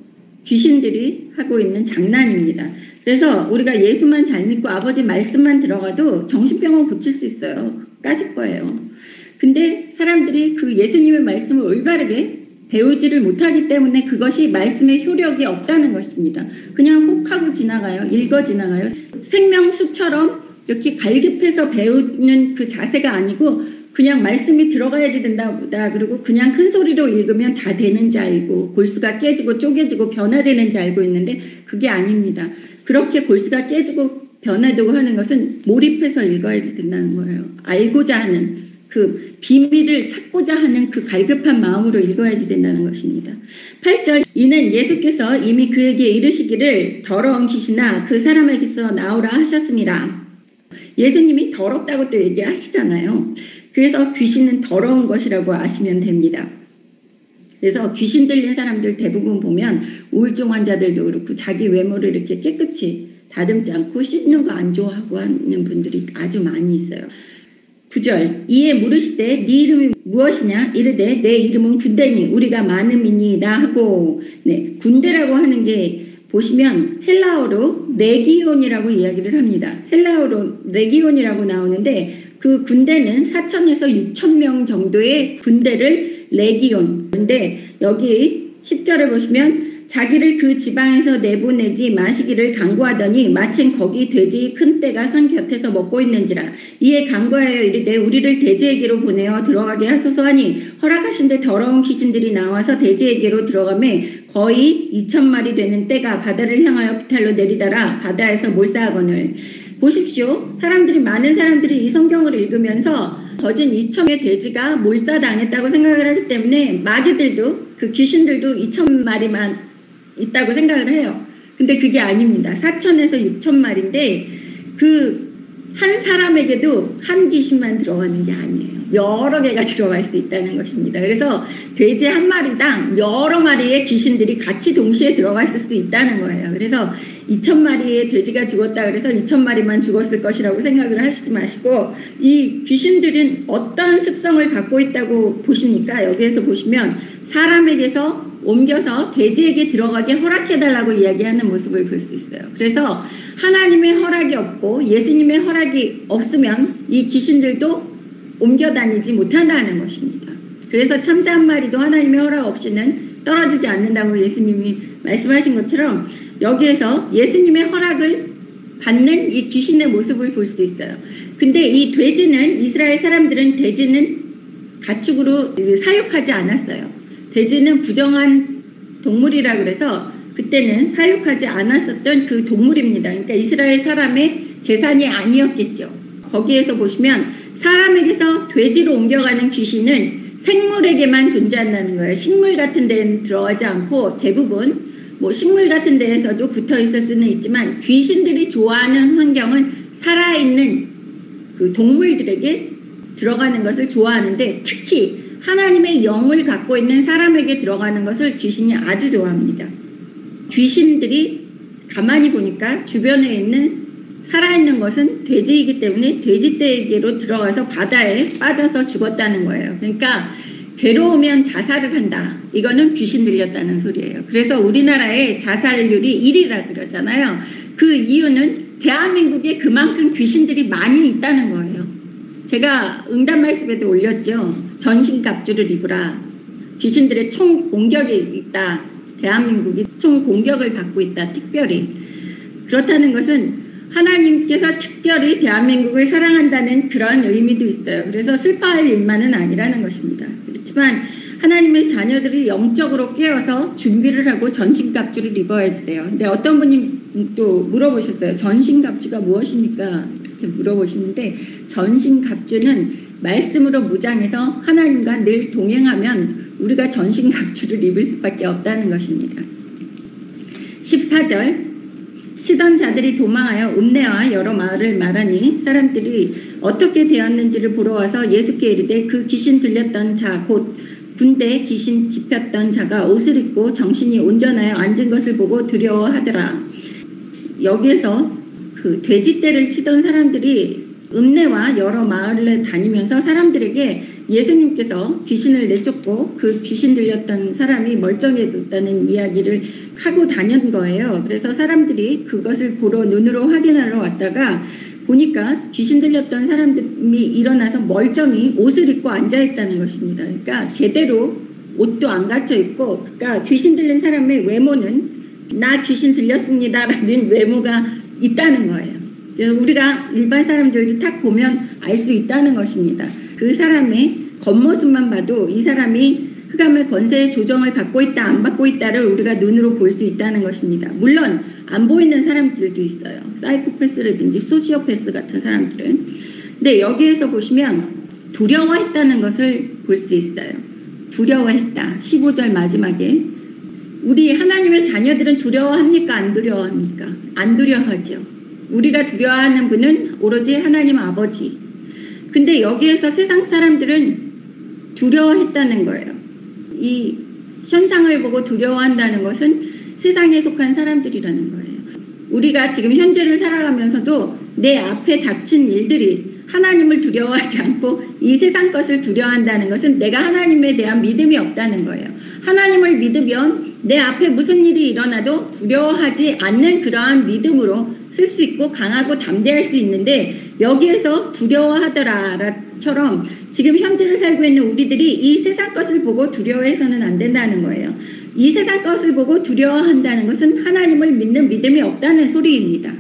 귀신들이 하고 있는 장난입니다. 그래서 우리가 예수만 잘 믿고 아버지 말씀만 들어가도 정신병은 고칠 수 있어요. 까짓 거예요. 근데 사람들이 그 예수님의 말씀을 올바르게 배우지를 못하기 때문에 그것이 말씀의 효력이 없다는 것입니다. 그냥 훅 하고 지나가요. 읽어 지나가요. 생명수처럼 이렇게 갈급해서 배우는 그 자세가 아니고 그냥 말씀이 들어가야지 된다 보다, 그리고 그냥 큰 소리로 읽으면 다 되는지 알고 골수가 깨지고 쪼개지고 변화되는지 알고 있는데 그게 아닙니다. 그렇게 골수가 깨지고 변화되고 하는 것은 몰입해서 읽어야지 된다는 거예요. 알고자 하는 그 비밀을 찾고자 하는 그 갈급한 마음으로 읽어야지 된다는 것입니다. 8절, 이는 예수께서 이미 그에게 이르시기를 더러운 귀신아 그 사람에게서 나오라 하셨습니다. 예수님이 더럽다고 또 얘기하시잖아요. 그래서 귀신은 더러운 것이라고 아시면 됩니다. 그래서 귀신 들린 사람들 대부분 보면 우울증 환자들도 그렇고 자기 외모를 이렇게 깨끗이 다듬지 않고 씻는 거 안 좋아하고 하는 분들이 아주 많이 있어요. 9절, 이에 물으시되 네 이름이 무엇이냐? 이르되 내 이름은 군대니 우리가 많음이니이다 하고, 네, 군대라고 하는 게 보시면 헬라어로 레기온이라고 이야기를 합니다. 헬라어로 레기온이라고 나오는데 그 군대는 4,000에서 6,000명 정도의 군대를 레기온. 근데 여기 10절에 보시면 자기를 그 지방에서 내보내지 마시기를 간구하더니 마침 거기 돼지 큰 떼가 산 곁에서 먹고 있는지라. 이에 간구하여 이르되 우리를 돼지에게로 보내어 들어가게 하소서 하니 허락하신데 더러운 귀신들이 나와서 돼지에게로 들어가매 거의 2,000마리 되는 떼가 바다를 향하여 비탈로 내리다라 바다에서 몰사하거늘. 보십시오. 많은 사람들이 이 성경을 읽으면서 거진 2,000의 돼지가 몰사당했다고 생각을 하기 때문에 마귀들도 그 귀신들도 2,000마리만 있다고 생각을 해요. 근데 그게 아닙니다. 4,000에서 6,000마리인데 그 한 사람에게도 한 귀신만 들어가는 게 아니에요. 여러 개가 들어갈 수 있다는 것입니다. 그래서 돼지 한 마리당 여러 마리의 귀신들이 같이 동시에 들어갔을 수 있다는 거예요. 그래서 2,000마리의 돼지가 죽었다 그래서 2,000마리만 죽었을 것이라고 생각을 하시지 마시고, 이 귀신들은 어떤 습성을 갖고 있다고 보십니까? 여기에서 보시면 사람에게서 옮겨서 돼지에게 들어가게 허락해달라고 이야기하는 모습을 볼 수 있어요. 그래서 하나님의 허락이 없고 예수님의 허락이 없으면 이 귀신들도 옮겨 다니지 못한다는 것입니다. 그래서 참새 한 마리도 하나님의 허락 없이는 떨어지지 않는다고 예수님이 말씀하신 것처럼 여기에서 예수님의 허락을 받는 이 귀신의 모습을 볼 수 있어요. 근데 이 돼지는, 이스라엘 사람들은 돼지는 가축으로 사육하지 않았어요. 돼지는 부정한 동물이라 그래서 그때는 사육하지 않았었던 그 동물입니다. 그러니까 이스라엘 사람의 재산이 아니었겠죠. 거기에서 보시면 사람에게서 돼지로 옮겨가는 귀신은 생물에게만 존재한다는 거예요. 식물 같은 데는 들어가지 않고 대부분 식물 같은 데에서도 붙어 있을 수는 있지만 귀신들이 좋아하는 환경은 살아있는 그 동물들에게 들어가는 것을 좋아하는데, 특히 하나님의 영을 갖고 있는 사람에게 들어가는 것을 귀신이 아주 좋아합니다. 귀신들이 가만히 보니까 주변에 있는 살아있는 것은 돼지이기 때문에 돼지떼에게로 들어가서 바다에 빠져서 죽었다는 거예요. 그러니까 괴로우면 자살을 한다. 이거는 귀신 들렸다는 소리예요. 그래서 우리나라의 자살률이 1위라 그러잖아요. 그 이유는 대한민국에 그만큼 귀신들이 많이 있다는 거예요. 제가 응답 말씀에도 올렸죠. 전신갑주를 입으라. 귀신들의 총 공격이 있다. 대한민국이 총 공격을 받고 있다. 특별히. 그렇다는 것은 하나님께서 특별히 대한민국을 사랑한다는 그런 의미도 있어요. 그래서 슬퍼할 일만은 아니라는 것입니다. 그렇지만 하나님의 자녀들이 영적으로 깨어서 준비를 하고 전신갑주를 입어야 돼요. 근데 어떤 분이 또 물어보셨어요. 전신갑주가 무엇입니까? 이렇게 물어보시는데, 전신갑주는 말씀으로 무장해서 하나님과 늘 동행하면 우리가 전신갑주를 입을 수밖에 없다는 것입니다. 14절, 치던 자들이 도망하여 읍내와 여러 마을을 말하니 사람들이 어떻게 되었는지를 보러 와서 예수께 이르되 그 귀신 들렸던 자 곧 군대 귀신 집혔던 자가 옷을 입고 정신이 온전하여 앉은 것을 보고 두려워하더라. 여기에서 그 돼지떼를 치던 사람들이 읍내와 여러 마을을 다니면서 사람들에게 예수님께서 귀신을 내쫓고 그 귀신 들렸던 사람이 멀쩡해졌다는 이야기를 하고 다닌 거예요. 그래서 사람들이 그것을 보러 눈으로 확인하러 왔다가 보니까 귀신 들렸던 사람들이 일어나서 멀쩡히 옷을 입고 앉아있다는 것입니다. 그러니까 제대로 옷도 안 갖춰 입고, 그러니까 귀신 들린 사람의 외모는 나 귀신 들렸습니다라는 외모가 있다는 거예요. 그래서 우리가 일반 사람들도 딱 보면 알 수 있다는 것입니다. 그 사람의 겉모습만 봐도 이 사람이 흑암의 권세의 조정을 받고 있다 안 받고 있다를 우리가 눈으로 볼 수 있다는 것입니다. 물론 안 보이는 사람들도 있어요. 사이코패스라든지 소시오패스 같은 사람들은. 근데 여기에서 보시면 두려워했다는 것을 볼 수 있어요. 두려워했다. 15절 마지막에. 우리 하나님의 자녀들은 두려워합니까? 안 두려워합니까? 안 두려워하죠. 우리가 두려워하는 분은 오로지 하나님 아버지. 근데 여기에서 세상 사람들은 두려워했다는 거예요. 이 현상을 보고 두려워한다는 것은 세상에 속한 사람들이라는 거예요. 우리가 지금 현재를 살아가면서도 내 앞에 닥친 일들이 하나님을 두려워하지 않고 이 세상 것을 두려워한다는 것은 내가 하나님에 대한 믿음이 없다는 거예요. 하나님을 믿으면 내 앞에 무슨 일이 일어나도 두려워하지 않는 그러한 믿음으로 쓸 수 있고 강하고 담대할 수 있는데, 여기에서 두려워하더라처럼 지금 현재를 살고 있는 우리들이 이 세상 것을 보고 두려워해서는 안 된다는 거예요. 이 세상 것을 보고 두려워한다는 것은 하나님을 믿는 믿음이 없다는 소리입니다.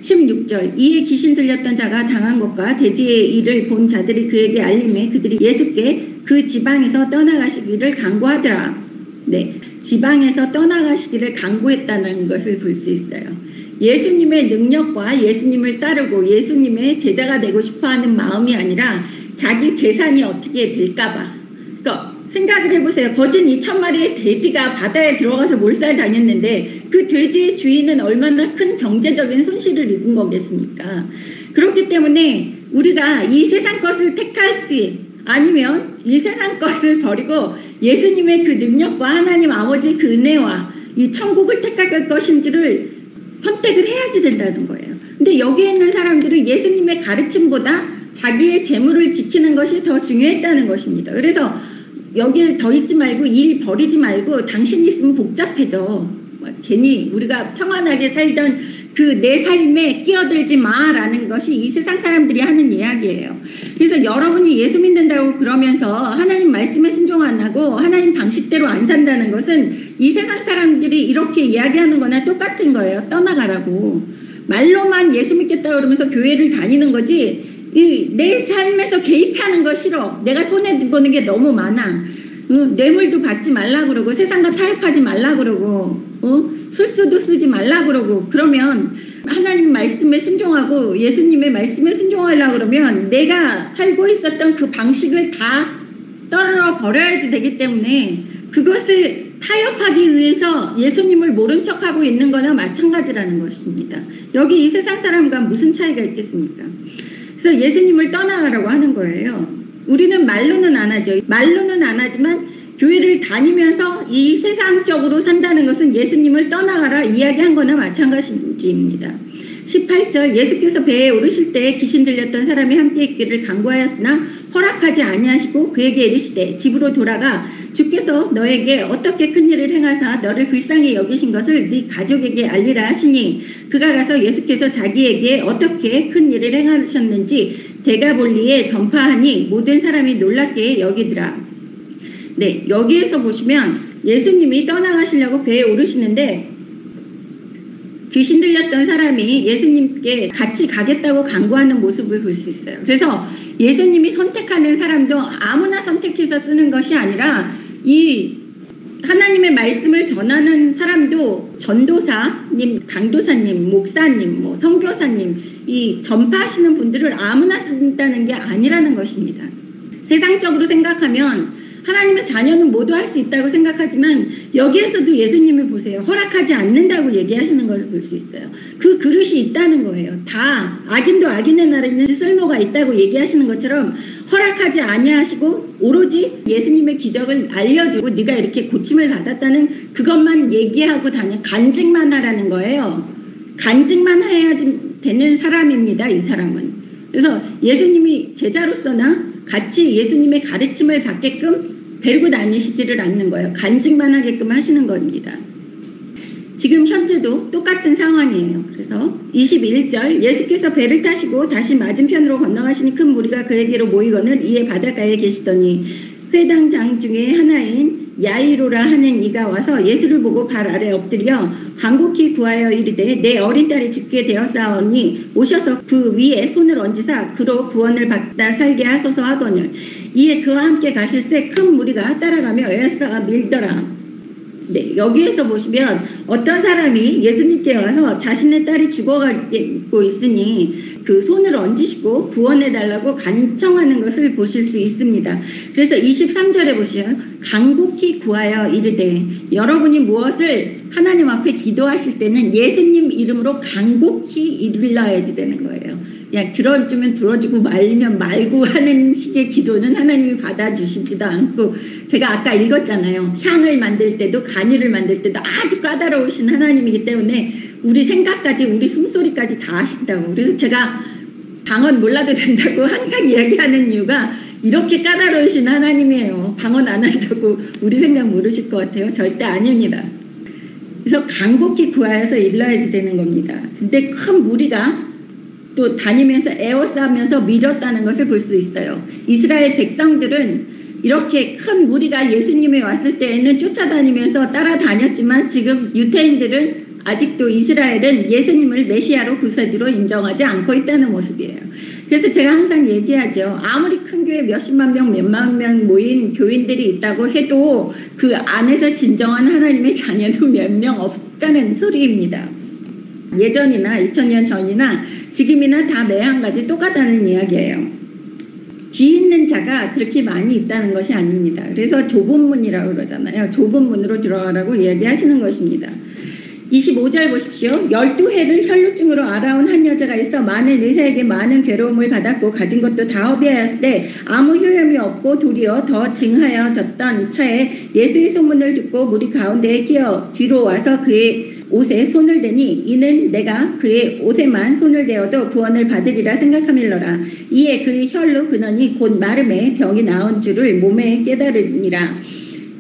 16절, 이에 귀신 들렸던 자가 당한 것과 돼지의 일을 본 자들이 그에게 알림해 그들이 예수께 그 지방에서 떠나가시기를 간구하더라. 네, 지방에서 떠나가시기를 간구했다는 것을 볼 수 있어요. 예수님의 능력과 예수님을 따르고 예수님의 제자가 되고 싶어하는 마음이 아니라 자기 재산이 어떻게 될까봐. 그러니까 생각을 해보세요. 거진 2,000마리의 돼지가 바다에 들어가서 몰살 다녔는데 그 돼지의 주인은 얼마나 큰 경제적인 손실을 입은 거겠습니까? 그렇기 때문에 우리가 이 세상 것을 택할지 아니면 이 세상 것을 버리고 예수님의 그 능력과 하나님 아버지의 그 은혜와 이 천국을 택할 것인지를 선택을 해야지 된다는 거예요. 근데 여기에 있는 사람들은 예수님의 가르침보다 자기의 재물을 지키는 것이 더 중요했다는 것입니다. 그래서 여기에 더 있지 말고 일 버리지 말고 당신이 있으면 복잡해져. 괜히 우리가 평안하게 살던 그 내 삶에 끼어들지 마라는 것이 이 세상 사람들이 하는 이야기예요. 그래서 여러분이 예수 믿는다고 그러면서 하나님 말씀에 순종 안 하고 하나님 방식대로 안 산다는 것은 이 세상 사람들이 이렇게 이야기하는 거나 똑같은 거예요. 떠나가라고. 말로만 예수 믿겠다 그러면서 교회를 다니는 거지 내 삶에서 개입하는 거 싫어. 내가 손해보는 게 너무 많아. 뇌물도 받지 말라 그러고 세상과 타협하지 말라 그러고 술수도 쓰지 말라 그러고 그러면 하나님 말씀에 순종하고 예수님의 말씀에 순종하려고 그러면 내가 살고 있었던 그 방식을 다 떨어 버려야지 되기 때문에 그것을 타협하기 위해서 예수님을 모른 척하고 있는 거나 마찬가지라는 것입니다. 여기 이 세상 사람과 무슨 차이가 있겠습니까? 그래서 예수님을 떠나가라고 하는 거예요. 우리는 말로는 안 하죠. 말로는 안 하지만 교회를 다니면서 이 세상적으로 산다는 것은 예수님을 떠나가라 이야기한 거나 마찬가지입니다. 18절 예수께서 배에 오르실 때 귀신 들렸던 사람이 함께 있기를 간구하였으나 허락하지 아니하시고 그에게 이르시되 집으로 돌아가 주께서 너에게 어떻게 큰 일을 행하사 너를 불쌍히 여기신 것을 네 가족에게 알리라 하시니 그가 가서 예수께서 자기에게 어떻게 큰 일을 행하셨는지 데가볼리에 전파하니 모든 사람이 놀랍게 여기더라. 네, 여기에서 보시면 예수님이 떠나가시려고 배에 오르시는데 귀신 들렸던 사람이 예수님께 같이 가겠다고 간구하는 모습을 볼 수 있어요. 그래서 예수님이 선택하는 사람도 아무나 선택해서 쓰는 것이 아니라 이 하나님의 말씀을 전하는 사람도 전도사님, 강도사님, 목사님, 선교사님 이 전파하시는 분들을 아무나 쓴다는 게 아니라는 것입니다. 세상적으로 생각하면 하나님의 자녀는 모두 할 수 있다고 생각하지만 여기에서도 예수님을 보세요. 허락하지 않는다고 얘기하시는 것을 볼 수 있어요. 그 그릇이 있다는 거예요. 다 악인도 악인의 나라에는 쓸모가 있다고 얘기하시는 것처럼 허락하지 아니하시고 오로지 예수님의 기적을 알려주고 네가 이렇게 고침을 받았다는 그것만 얘기하고 다녀 간증만 하라는 거예요. 간증만 해야지 되는 사람입니다. 이 사람은. 그래서 예수님이 제자로서나 같이 예수님의 가르침을 받게끔 데리고 다니시지를 않는 거예요. 간증만 하게끔 하시는 겁니다. 지금 현재도 똑같은 상황이에요. 그래서 21절 예수께서 배를 타시고 다시 맞은편으로 건너가시니 큰 무리가 그에게로 모이거늘 이에 바닷가에 계시더니 회당장 중에 하나인 야이로라 하는 이가 와서 예수를 보고 발 아래 엎드려 간곡히 구하여 이르되 내 어린 딸이 죽게 되었사오니 오셔서 그 위에 손을 얹으사 그로 구원을 받다 살게 하소서 하거늘 이에 그와 함께 가실새 큰 무리가 따라가며 에워싸 밀더라. 네, 여기에서 보시면 어떤 사람이 예수님께 와서 자신의 딸이 죽어가고 있으니 그 손을 얹으시고 구원해달라고 간청하는 것을 보실 수 있습니다. 그래서 23절에 보시면 간곡히 구하여 이르되 여러분이 무엇을 하나님 앞에 기도하실 때는 예수님 이름으로 간곡히 일러야지 되는 거예요. 그냥 들어주면 들어주고 말면 말고 하는 식의 기도는 하나님이 받아주시지도 않고 제가 아까 읽었잖아요. 향을 만들 때도 간이를 만들 때도 아주 까다로우신 하나님이기 때문에 우리 생각까지 우리 숨소리까지 다 하신다고. 그래서 제가 방언 몰라도 된다고 항상 이야기하는 이유가 이렇게 까다로우신 하나님이에요. 방언 안 한다고 우리 생각 모르실 것 같아요. 절대 아닙니다. 그래서 간곡히 구하여서 일러야지 되는 겁니다. 근데 큰 무리가 또 다니면서 에워싸면서 밀었다는 것을 볼 수 있어요. 이스라엘 백성들은 이렇게 큰 무리가 예수님이 왔을 때에는 쫓아다니면서 따라다녔지만 지금 유태인들은 아직도 이스라엘은 예수님을 메시아로 구세주로 인정하지 않고 있다는 모습이에요. 그래서 제가 항상 얘기하죠. 아무리 큰 교회 몇십만 명, 몇만 명 모인 교인들이 있다고 해도 그 안에서 진정한 하나님의 자녀는 몇 명 없다는 소리입니다. 예전이나 2000년 전이나 지금이나 다 매한가지 똑같다는 이야기예요. 귀 있는 자가 그렇게 많이 있다는 것이 아닙니다. 그래서 좁은 문이라고 그러잖아요. 좁은 문으로 들어가라고 이야기하시는 것입니다. 25절 보십시오. 12해를 혈루증으로 앓아온 한 여자가 있어 많은 의사에게 많은 괴로움을 받았고 가진 것도 다 허비하였을 때 아무 효험이 없고 도리어 더 증하여졌던 차에 예수의 소문을 듣고 무리 가운데에 끼어 뒤로 와서 그의 옷에 손을 대니 이는 내가 그의 옷에만 손을 대어도 구원을 받으리라 생각함일러라. 이에 그의 혈로 근원이 곧 마름에 병이 나온 줄을 몸에 깨달으니라.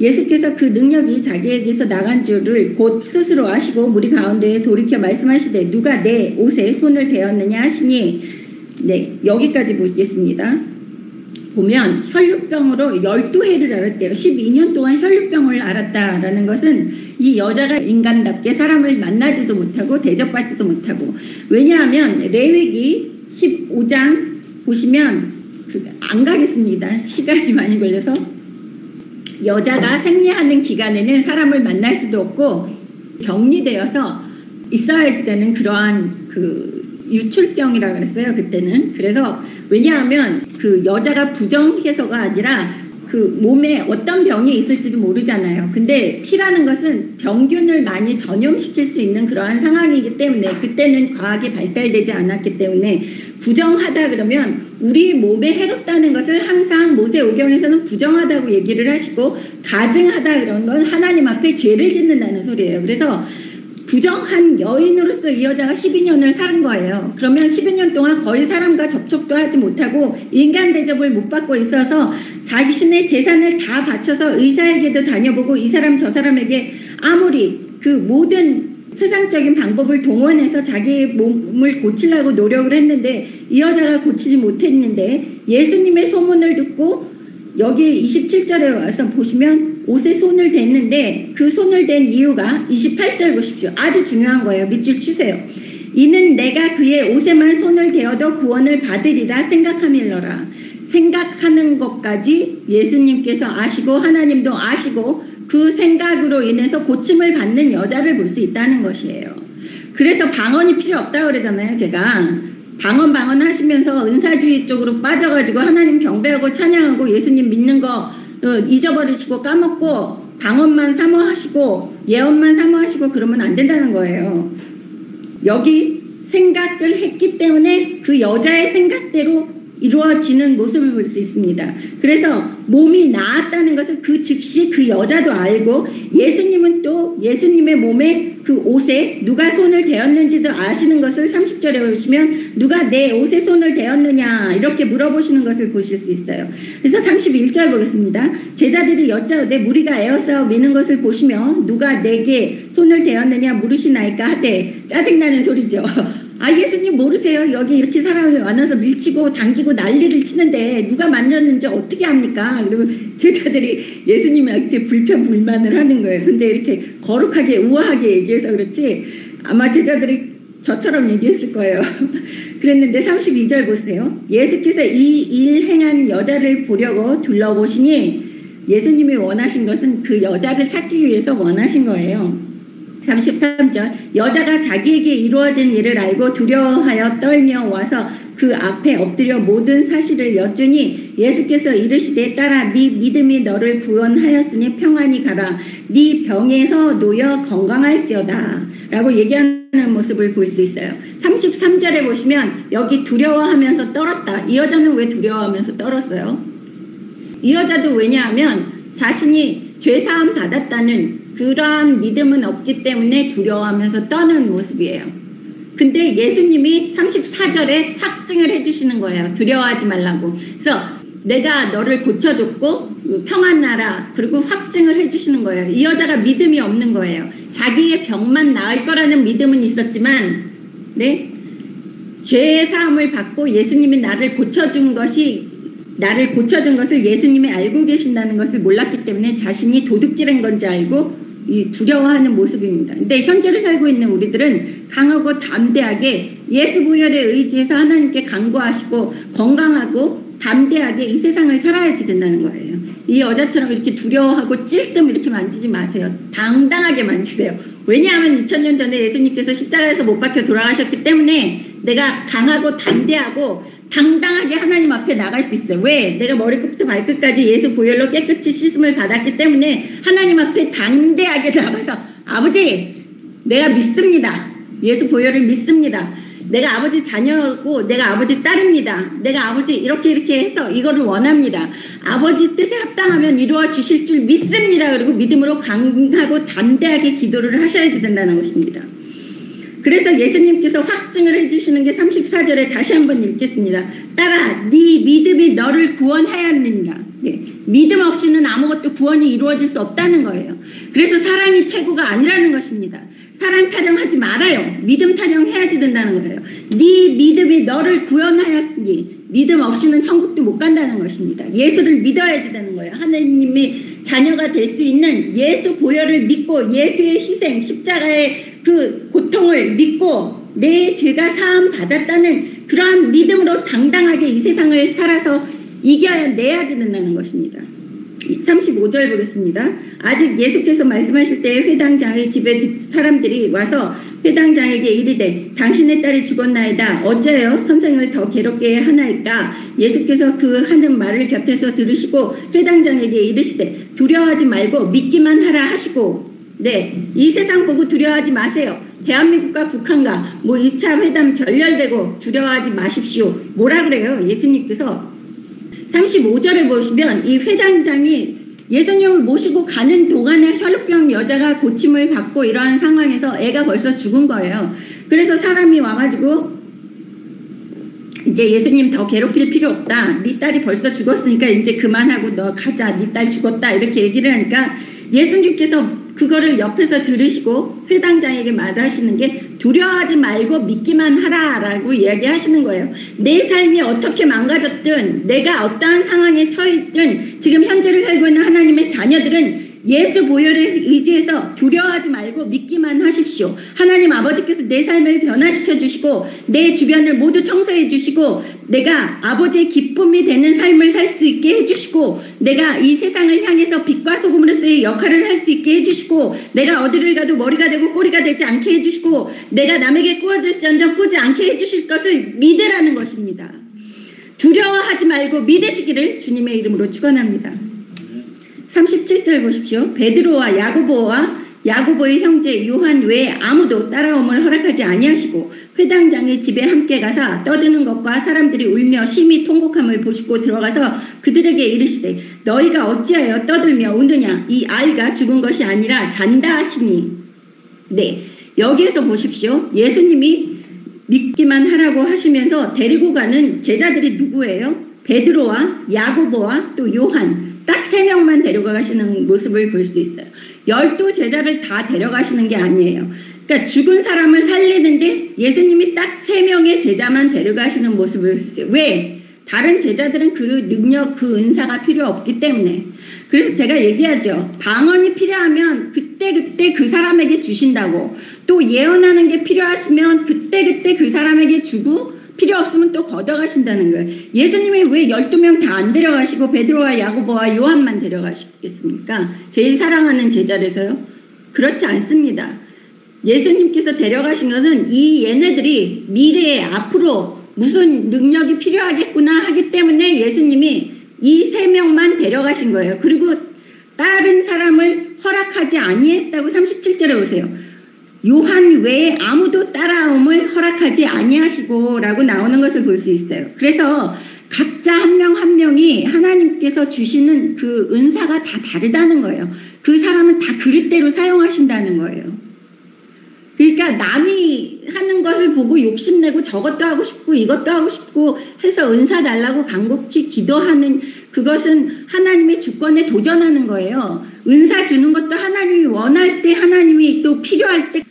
예수께서 그 능력이 자기에게서 나간 줄을 곧 스스로 아시고 무리 가운데에 돌이켜 말씀하시되 누가 내 옷에 손을 대었느냐 하시니 네, 여기까지 보겠습니다. 보면 혈루병으로 12해를 앓았대요. 12년 동안 혈루병을 앓았다라는 것은 이 여자가 인간답게 사람을 만나지도 못하고 대접받지도 못하고, 왜냐하면 레위기 15장 보시면 안 가겠습니다. 시간이 많이 걸려서. 여자가 생리하는 기간에는 사람을 만날 수도 없고 격리되어서 있어야지 되는 그러한 유출병이라고 그랬어요, 그때는. 그래서 왜냐하면 그 여자가 부정해서가 아니라 그 몸에 어떤 병이 있을지도 모르잖아요. 근데 피라는 것은 병균을 많이 전염시킬 수 있는 그러한 상황이기 때문에, 그때는 과학이 발달되지 않았기 때문에 부정하다 그러면 우리 몸에 해롭다는 것을 항상 모세오경에서는 부정하다고 얘기를 하시고, 가증하다 그런 건 하나님 앞에 죄를 짓는다는 소리예요. 그래서 부정한 여인으로서 이 여자가 12년을 사는 거예요. 그러면 12년 동안 거의 사람과 접촉도 하지 못하고 인간 대접을 못 받고 있어서 자신의 재산을 다 바쳐서 의사에게도 다녀보고 이 사람 저 사람에게 아무리 그 모든 세상적인 방법을 동원해서 자기의 몸을 고치려고 노력을 했는데 이 여자가 고치지 못했는데, 예수님의 소문을 듣고 여기 27절에 와서 보시면 옷에 손을 댔는데 그 손을 댄 이유가 28절 보십시오. 아주 중요한 거예요. 밑줄 치세요. 이는 내가 그의 옷에만 손을 대어도 구원을 받으리라 생각함일러라. 생각하는 것까지 예수님께서 아시고 하나님도 아시고 그 생각으로 인해서 고침을 받는 여자를 볼 수 있다는 것이에요. 그래서 방언이 필요 없다고 그러잖아요. 제가 방언 하시면서 은사주의 쪽으로 빠져가지고 하나님 경배하고 찬양하고 예수님 믿는 거 잊어버리시고 까먹고 방언만 사모하시고 예언만 사모하시고 그러면 안 된다는 거예요. 여기 생각을 했기 때문에 그 여자의 생각대로 이루어지는 모습을 볼 수 있습니다. 그래서 몸이 나았다는 것을 그 즉시 그 여자도 알고, 예수님은 또 예수님의 몸에 그 옷에 누가 손을 대었는지도 아시는 것을 30절에 보시면 누가 내 옷에 손을 대었느냐 이렇게 물어보시는 것을 보실 수 있어요. 그래서 31절 보겠습니다. 제자들이 여짜오되 무리가 에워싸워 미는 것을 보시며 누가 내게 손을 대었느냐 물으시나이까 하되, 짜증나는 소리죠. 아, 예수님 모르세요? 여기 이렇게 사람을 만나서 밀치고 당기고 난리를 치는데 누가 만졌는지 어떻게 합니까? 그러면 제자들이 예수님한테 불평불만을 하는 거예요. 근데 이렇게 거룩하게 우아하게 얘기해서 그렇지 아마 제자들이 저처럼 얘기했을 거예요. 그랬는데 32절 보세요. 예수께서 이 일 행한 여자를 보려고 둘러보시니, 예수님이 원하신 것은 그 여자를 찾기 위해서 원하신 거예요. 33절 여자가 자기에게 이루어진 일을 알고 두려워하여 떨며 와서 그 앞에 엎드려 모든 사실을 여쭈니, 예수께서 이르시되 딸아 네 믿음이 너를 구원하였으니 평안히 가라. 네 병에서 놓여 건강할지어다 라고 얘기하는 모습을 볼 수 있어요. 33절에 보시면 여기 두려워하면서 떨었다. 이 여자는 왜 두려워하면서 떨었어요? 이 여자도 왜냐하면 자신이 죄사함 받았다는 그러한 믿음은 없기 때문에 두려워하면서 떠는 모습이에요. 근데 예수님이 34절에 확증을 해주시는 거예요. 두려워하지 말라고. 그래서 내가 너를 고쳐줬고 평안나라, 그리고 확증을 해주시는 거예요. 이 여자가 믿음이 없는 거예요. 자기의 병만 나을 거라는 믿음은 있었지만, 네, 죄의 사함을 받고 예수님이 나를 고쳐준 것을 예수님이 알고 계신다는 것을 몰랐기 때문에 자신이 도둑질한 건지 알고 이 두려워하는 모습입니다. 근데 현재를 살고 있는 우리들은 강하고 담대하게 예수 보혈에 의지해서 하나님께 간구하시고 건강하고 담대하게 이 세상을 살아야지 된다는 거예요. 이 여자처럼 이렇게 두려워하고 찔끔 이렇게 만지지 마세요. 당당하게 만지세요. 왜냐하면 2000년 전에 예수님께서 십자가에서 못 박혀 돌아가셨기 때문에 내가 강하고 담대하고 당당하게 하나님 앞에 나갈 수 있어요. 왜? 내가 머리끝부터 발끝까지 예수 보혈로 깨끗이 씻음을 받았기 때문에 하나님 앞에 당대하게 나가서 아버지 내가 믿습니다. 예수 보혈을 믿습니다. 내가 아버지 자녀고 내가 아버지 딸입니다. 내가 아버지 이렇게 해서 이거를 원합니다. 아버지 뜻에 합당하면 이루어 주실 줄 믿습니다. 그리고 믿음으로 강하고 담대하게 기도를 하셔야 된다는 것입니다. 그래서 예수님께서 확증을 해주시는 게 34절에 다시 한번 읽겠습니다. 딸아, 네 믿음이 너를 구원하였느니라. 네. 믿음 없이는 아무것도 구원이 이루어질 수 없다는 거예요. 그래서 사랑이 최고가 아니라는 것입니다. 사랑 타령하지 말아요. 믿음 타령해야지 된다는 거예요. 네 믿음이 너를 구원하였으니 믿음 없이는 천국도 못 간다는 것입니다. 예수를 믿어야지 되는 거예요. 하나님의 자녀가 될 수 있는 예수 보혈을 믿고 예수의 희생, 십자가의 그 고통을 믿고 내 죄가 사함 받았다는 그러한 믿음으로 당당하게 이 세상을 살아서 이겨내야지 된다는 것입니다. 35절 보겠습니다. 아직 예수께서 말씀하실 때 회당장의 집에 사람들이 와서 회당장에게 이르되 당신의 딸이 죽었나이다. 어째요 선생을 더 괴롭게 하나이까. 예수께서 그 하는 말을 곁에서 들으시고 회당장에게 이르시되 두려워하지 말고 믿기만 하라 하시고, 네, 이 세상 보고 두려워하지 마세요. 대한민국과 북한과 뭐 2차 회담 결렬되고 두려워하지 마십시오. 뭐라 그래요? 예수님께서 35절을 보시면 이 회당장이 예수님을 모시고 가는 동안에 혈루병 여자가 고침을 받고 이러한 상황에서 애가 벌써 죽은 거예요. 그래서 사람이 와가지고 이제 예수님 더 괴롭힐 필요 없다. 네 딸이 벌써 죽었으니까 이제 그만하고 너 가자. 네 딸 죽었다. 이렇게 얘기를 하니까 예수님께서 그거를 옆에서 들으시고 회당장에게 말하시는 게 두려워하지 말고 믿기만 하라라고 이야기하시는 거예요. 내 삶이 어떻게 망가졌든 내가 어떠한 상황에 처했든 지금 현재를 살고 있는 하나님의 자녀들은 예수 보혈을 의지해서 두려워하지 말고 믿기만 하십시오. 하나님 아버지께서 내 삶을 변화시켜 주시고 내 주변을 모두 청소해 주시고 내가 아버지의 기쁨이 되는 삶을 살 수 있게 해주시고 내가 이 세상을 향해서 빛과 소금으로서의 역할을 할 수 있게 해주시고 내가 어디를 가도 머리가 되고 꼬리가 되지 않게 해주시고 내가 남에게 꾸어질지언정 꾸지 않게 해주실 것을 믿으라는 것입니다. 두려워하지 말고 믿으시기를 주님의 이름으로 축원합니다. 37절 보십시오. 베드로와 야고보의 형제 요한 외에 아무도 따라옴을 허락하지 아니하시고 회당장의 집에 함께 가사 떠드는 것과 사람들이 울며 심히 통곡함을 보시고 들어가서 그들에게 이르시되 너희가 어찌하여 떠들며 우느냐. 이 아이가 죽은 것이 아니라 잔다 하시니. 네, 여기에서 보십시오. 예수님이 믿기만 하라고 하시면서 데리고 가는 제자들이 누구예요? 베드로와 야고보와 또 요한, 딱 3명만 데려가시는 모습을 볼 수 있어요. 12제자를 다 데려가시는 게 아니에요. 그러니까 죽은 사람을 살리는데 예수님이 딱 3명의 제자만 데려가시는 모습을 볼 수 있어요. 왜? 다른 제자들은 그 능력, 그 은사가 필요 없기 때문에. 그래서 제가 얘기하죠. 방언이 필요하면 그때 그 사람에게 주신다고. 또 예언하는 게 필요하시면 그때 그 사람에게 주고 필요 없으면 또 걷어가신다는 거예요. 예수님이 왜 12명 다 안 데려가시고 베드로와 야고보와 요한만 데려가시겠습니까? 제일 사랑하는 제자라서요? 그렇지 않습니다. 예수님께서 데려가신 것은 이 얘네들이 미래에 앞으로 무슨 능력이 필요하겠구나 하기 때문에 예수님이 이 3명만 데려가신 거예요. 그리고 다른 사람을 허락하지 아니했다고 37절에 보세요. 요한 외에 아무도 따라옴을 허락하지 아니하시고 라고 나오는 것을 볼 수 있어요. 그래서 각자 한 명 한 명이 하나님께서 주시는 그 은사가 다 다르다는 거예요. 그 사람은 다 그릇대로 사용하신다는 거예요. 그러니까 남이 하는 것을 보고 욕심내고 저것도 하고 싶고 이것도 하고 싶고 해서 은사 달라고 간곡히 기도하는 그것은 하나님의 주권에 도전하는 거예요. 은사 주는 것도 하나님이 원할 때 하나님이 또 필요할 때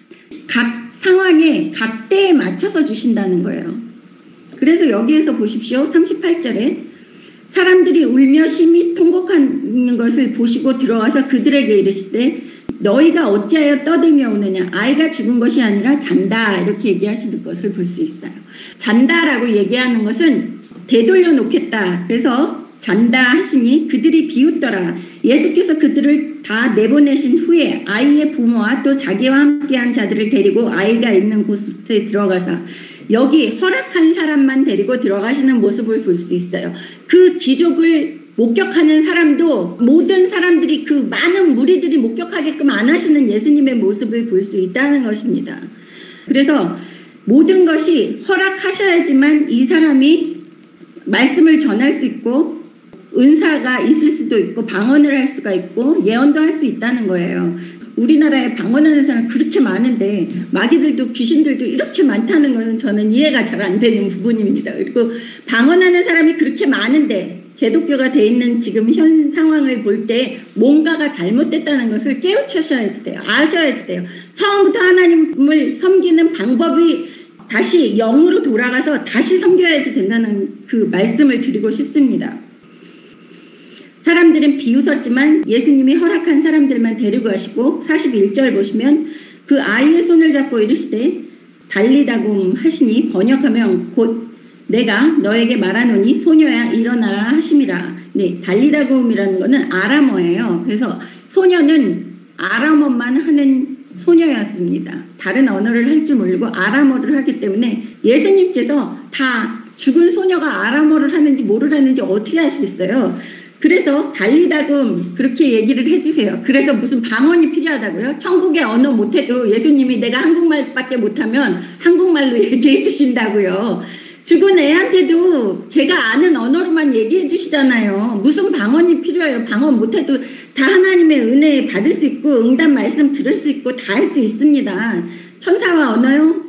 각 상황에 각 때에 맞춰서 주신다는 거예요. 그래서 여기에서 보십시오. 38절에 사람들이 울며 심히 통곡하는 것을 보시고 들어와서 그들에게 이르시되 너희가 어찌하여 떠들며 우느냐. 아이가 죽은 것이 아니라 잔다. 이렇게 얘기하시는 것을 볼 수 있어요. 잔다라고 얘기하는 것은 되돌려 놓겠다. 그래서 잔다 하시니 그들이 비웃더라. 예수께서 그들을 다 내보내신 후에 아이의 부모와 또 자기와 함께한 자들을 데리고 아이가 있는 곳에 들어가서 여기 허락한 사람만 데리고 들어가시는 모습을 볼 수 있어요. 그 기족을 목격하는 사람도 모든 사람들이 그 많은 무리들이 목격하게끔 안 하시는 예수님의 모습을 볼 수 있다는 것입니다. 그래서 모든 것이 허락하셔야지만 이 사람이 말씀을 전할 수 있고 은사가 있을 수도 있고 방언을 할 수가 있고 예언도 할 수 있다는 거예요. 우리나라에 방언하는 사람 그렇게 많은데 마귀들도 귀신들도 이렇게 많다는 것은 저는 이해가 잘 안 되는 부분입니다. 그리고 방언하는 사람이 그렇게 많은데 개독교가 돼 있는 지금 현 상황을 볼 때 뭔가가 잘못됐다는 것을 깨우쳐셔야지 돼요. 아셔야지 돼요. 처음부터 하나님을 섬기는 방법이 다시 영으로 돌아가서 다시 섬겨야지 된다는 그 말씀을 드리고 싶습니다. 사람들은 비웃었지만 예수님이 허락한 사람들만 데리고 가시고 41절 보시면 그 아이의 손을 잡고 이르시되 달리다굼 하시니 번역하면 곧 내가 너에게 말하노니 소녀야 일어나라 하심이라. 네, 달리다굼이라는 거는 아람어예요. 그래서 소녀는 아람어만 하는 소녀였습니다. 다른 언어를 할 줄 모르고 아람어를 하기 때문에 예수님께서 다 죽은 소녀가 아람어를 하는지 뭐를 하는지 어떻게 아시겠어요? 그래서 달리다굼 그렇게 얘기를 해주세요. 그래서 무슨 방언이 필요하다고요? 천국의 언어 못해도 예수님이 내가 한국말밖에 못하면 한국말로 얘기해 주신다고요. 죽은 애한테도 걔가 아는 언어로만 얘기해 주시잖아요. 무슨 방언이 필요해요? 방언 못해도 다 하나님의 은혜 받을 수 있고 응답 말씀 들을 수 있고 다 할 수 있습니다. 천사와 언어요?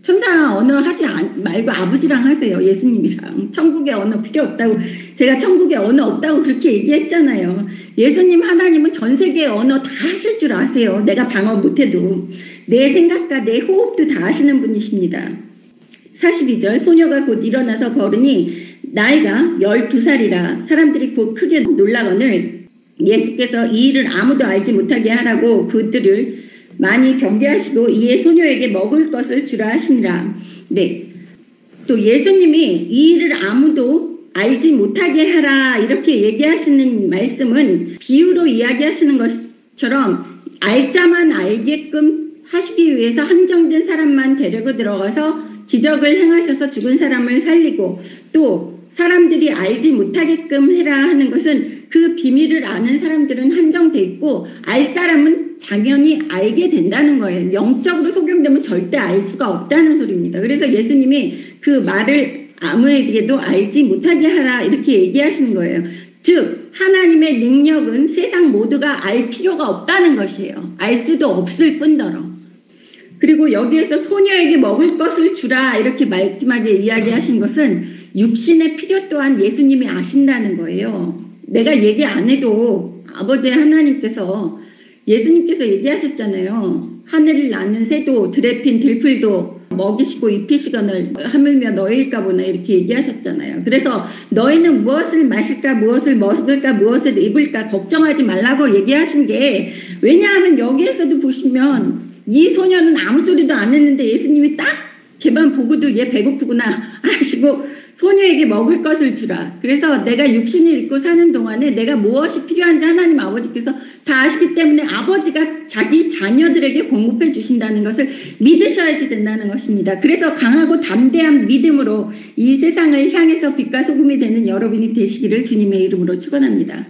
천사와 언어 하지 말고 아버지랑 하세요. 예수님이랑. 천국의 언어 필요 없다고. 제가 천국의 언어 없다고 그렇게 얘기했잖아요. 예수님 하나님은 전 세계의 언어 다 하실 줄 아세요. 내가 방언 못해도. 내 생각과 내 호흡도 다 하시는 분이십니다. 42절 소녀가 곧 일어나서 걸으니 나이가 12살이라 사람들이 곧 크게 놀라거늘 예수께서 이 일을 아무도 알지 못하게 하라고 그들을 많이 경계하시고 이에 소녀에게 먹을 것을 주라 하시니라. 네, 또 예수님이 이 일을 아무도 알지 못하게 하라 이렇게 얘기하시는 말씀은 비유로 이야기하시는 것처럼 알자만 알게끔 하시기 위해서 한정된 사람만 데리고 들어가서 기적을 행하셔서 죽은 사람을 살리고 또 사람들이 알지 못하게끔 해라 하는 것은 그 비밀을 아는 사람들은 한정돼 있고 알 사람은 당연히 알게 된다는 거예요. 영적으로 소경되면 절대 알 수가 없다는 소리입니다. 그래서 예수님이 그 말을 아무에게도 알지 못하게 하라 이렇게 얘기하시는 거예요. 즉 하나님의 능력은 세상 모두가 알 필요가 없다는 것이에요. 알 수도 없을 뿐더러. 그리고 여기에서 소녀에게 먹을 것을 주라 이렇게 마지막에 이야기하신 것은 육신의 필요 또한 예수님이 아신다는 거예요. 내가 얘기 안 해도 아버지 하나님께서 예수님께서 얘기하셨잖아요. 하늘을 나는 새도 드레핀 들풀도 먹이시고 입히시거늘 하물며 너희일까 보나 이렇게 얘기하셨잖아요. 그래서 너희는 무엇을 마실까 무엇을 먹을까 무엇을 입을까 걱정하지 말라고 얘기하신 게 왜냐하면 여기에서도 보시면 이 소녀는 아무 소리도 안 했는데 예수님이 딱 걔만 보고도 얘 배고프구나 하시고 소녀에게 먹을 것을 주라. 그래서 내가 육신을 입고 사는 동안에 내가 무엇이 필요한지 하나님 아버지께서 다 아시기 때문에 아버지가 자기 자녀들에게 공급해 주신다는 것을 믿으셔야지 된다는 것입니다. 그래서 강하고 담대한 믿음으로 이 세상을 향해서 빛과 소금이 되는 여러분이 되시기를 주님의 이름으로 축원합니다.